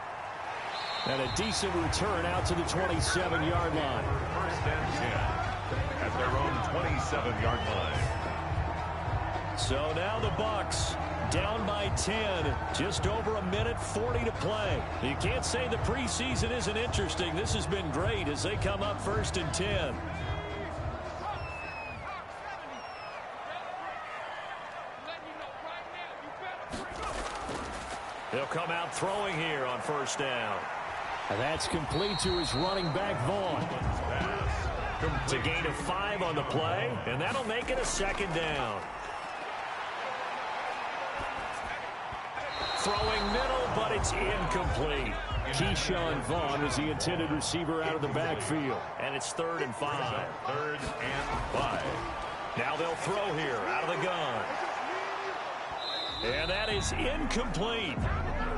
S3: And a decent return out to the 27-yard line.
S2: 1st and 10 at their own 27-yard line.
S3: So now the Bucks down by 10. Just over 1:40 to play. You can't say the preseason isn't interesting. This has been great as they come up 1st and 10. He'll come out throwing here on 1st down. And that's complete to his running back, Vaughn. It's a gain of 5 on the play, and that'll make it a 2nd down. Throwing middle, but it's incomplete. Keyshawn Vaughn was the intended receiver out of the backfield. And it's 3rd and 5.
S2: 3rd and 5.
S3: Now they'll throw here out of the gun. And that is incomplete.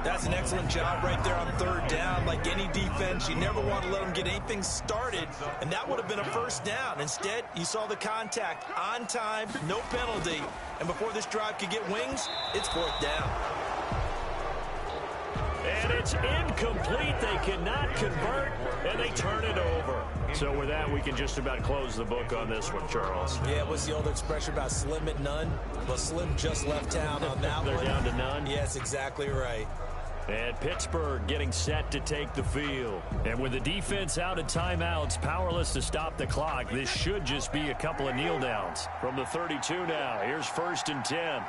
S4: That's an excellent job right there on 3rd down. Like any defense, you never want to let them get anything started, and that would have been a 1st down. Instead, you saw the contact on time, no penalty, and before this drive could get wings, it's 4th down.
S3: And it's incomplete. They cannot convert, and they turn it over. So with that, we can just about close the book on this one, Charles.
S4: Yeah, what's the old expression about slim at none? Well, Slim just left town on that
S3: They're
S4: one.
S3: down to none?
S4: Yes, exactly right.
S3: And Pittsburgh getting set to take the field. And with the defense out of timeouts, powerless to stop the clock, this should just be a couple of kneel downs. From the 32 now, here's 1st and 10.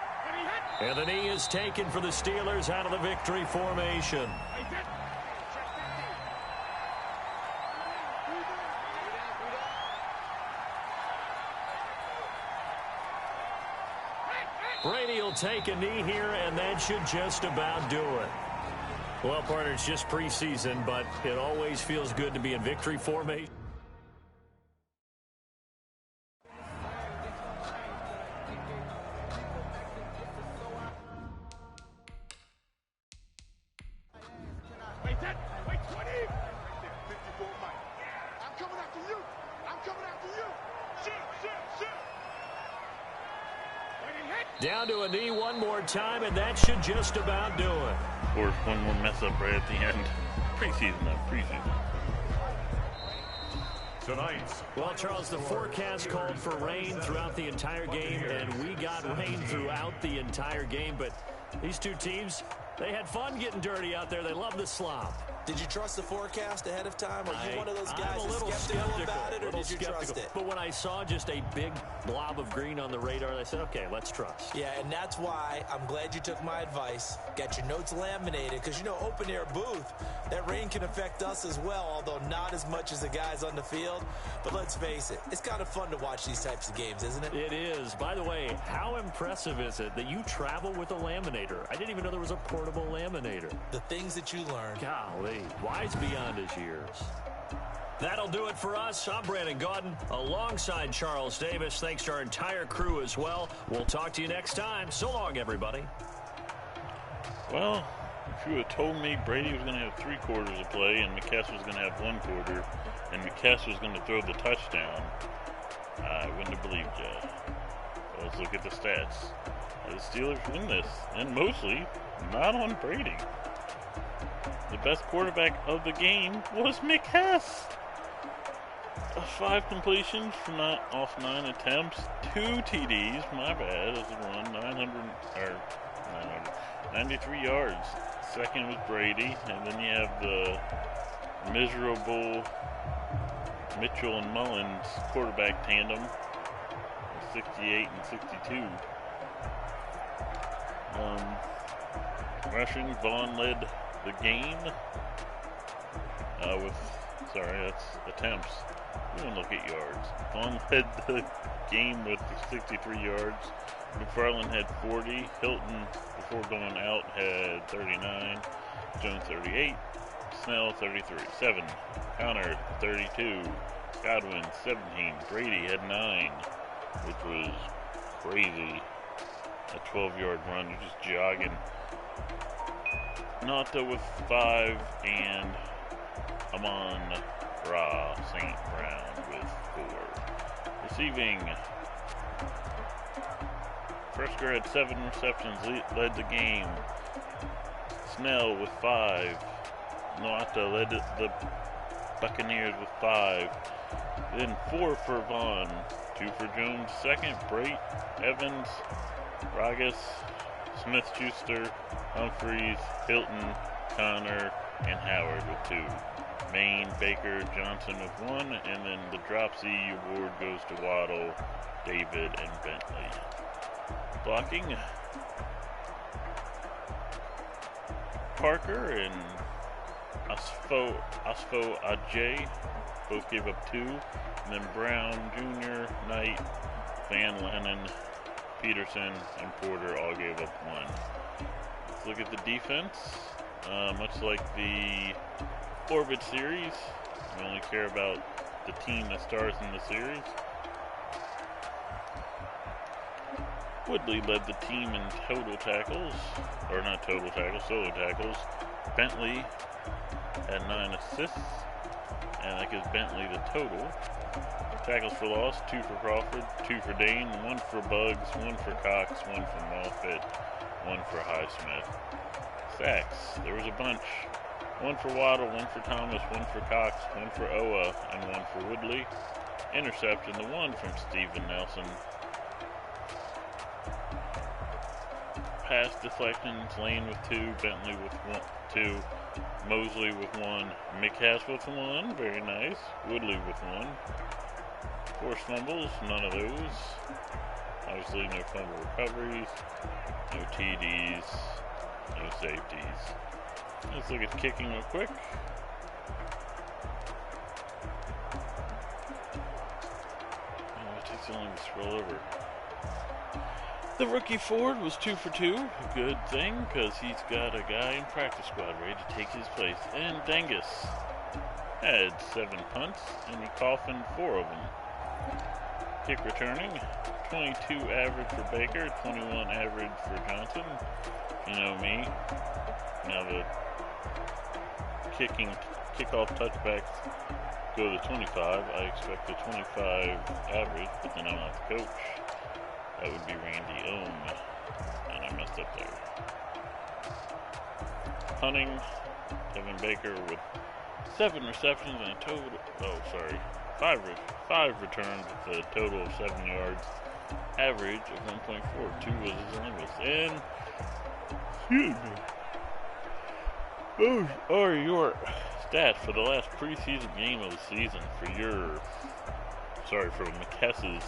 S3: And the knee is taken for the Steelers out of the victory formation. Brady will take a knee here, and that should just about do it. Well, partner, it's just preseason, but it always feels good to be in victory formation. Down to a knee one more time, and that should just about do it.
S1: Or one more mess up right at the end. Preseason.
S2: Tonight.
S3: Well, Charles, the forecast called for rain throughout the entire game, and we got rain throughout the entire game. But these two teams, they had fun getting dirty out there. They love the slop.
S4: Did you trust the forecast ahead of time? Are you one of those guys
S3: I'm a little
S4: skeptical about it, or did you trust it?
S3: But when I saw just a big blob of green on the radar, I said, okay, let's trust.
S4: Yeah, and that's why I'm glad you took my advice. Got your notes laminated, because, you know, open-air booth, that rain can affect us as well, although not as much as the guys on the field. But let's face it, it's kind of fun to watch these types of games, isn't it?
S3: It is. By the way, how impressive is it that you travel with a laminator? I didn't even know there was a portable laminator.
S4: The things that you learn.
S3: Golly. Wise beyond his years. That'll do it for us. I'm Brandon Gaudin alongside Charles Davis. Thanks to our entire crew as well. We'll talk to you next time. So long, everybody.
S1: Well, if you had told me Brady was going to have 3 quarters of play and McHess was going to have 1 quarter and McHess was going to throw the touchdown, I wouldn't have believed you. Well, let's look at the stats. The Steelers win this, and mostly not on Brady. The best quarterback of the game was McHess. 5 completions from off 9 attempts, 2 TDs. My bad. This is 93 yards. Second was Brady, and then you have the miserable Mitchell and Mullins quarterback tandem, 68 and 62. Rushing, Vaughn led the game that's attempts. We don't look at yards. Vaughn led the game with 63 yards. McFarland had 40. Hilton, before going out, had 39. Jones 38. Snell 33. 7. Connor 32. Godwin 17. Brady had 9, which was crazy. A 12-yard run. You're just jogging. Nata with 5, and Amon-Ra St. Brown with 4. Receiving, Frisker had 7 receptions, led the game. Snell with 5. Nata led the Buccaneers with 5. Then 4 for Vaughn, 2 for Jones. Second, Brait, Evans, Ragas, Smith-Schuster, Humphreys, Hilton, Connor, and Howard with 2. Maine, Baker, Johnson with 1, and then the Dropsy award goes to Waddle, David, and Bentley. Blocking, Parker and Asfo Ajay both gave up 2. And then Brown, Jr., Knight, Van Lennon, Peterson, and Porter all gave up 1. Let's look at the defense. Much like the Orbit series, we only care about the team that stars in the series. Woodley led the team in total tackles, or not total tackles, solo tackles. Bentley had 9 assists, and that gives Bentley the total. Tackles for loss, 2 for Crawford, 2 for Dane, 1 for Buggs, 1 for Cox, 1 for Moffitt, 1 for Highsmith. Sacks, there was a bunch. 1 for Waddle, 1 for Thomas, 1 for Cox, 1 for Owa, and 1 for Woodley. Interception, the 1 from Steven Nelson. Pass deflections, Lane with 2, Bentley with 2, Mosley with 1, McHess with 1, very nice, Woodley with 1. Forced fumbles, none of those. Obviously no fumble recoveries, no TDs, no safeties. Let's look at kicking real quick. It takes so long to scroll over. The rookie Ford was 2 for 2. A good thing, because he's got a guy in practice squad ready to take his place. And Dangus had 7 punts, and he coffined 4 of them. Kick returning, 22 average for Baker, 21 average for Johnson. You know me. Now the kickoff touchbacks go to 25. I expect a 25 average, but then I'm not the coach. That would be Randy Ohm, and I messed up there. Punting, Kevin Baker with 7 receptions and a total, 5 returns with a total of 7 yards, average of 1.4. 2 was his longest. And, excuse me, those are your stats for the last preseason game of the season for McHess's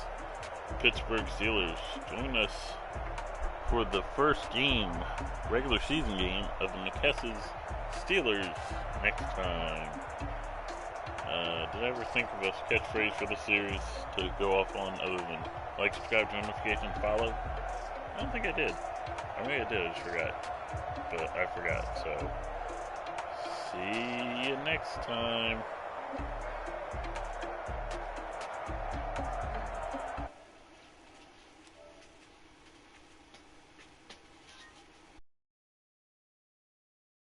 S1: Pittsburgh Steelers. Join us for the first game, regular season game of the McHess's Steelers next time. Did I ever think of a catchphrase for the series to go off on other than like, subscribe, join notifications, follow? I don't think I did. I mean, I did, I just forgot. But I forgot, so see you next time.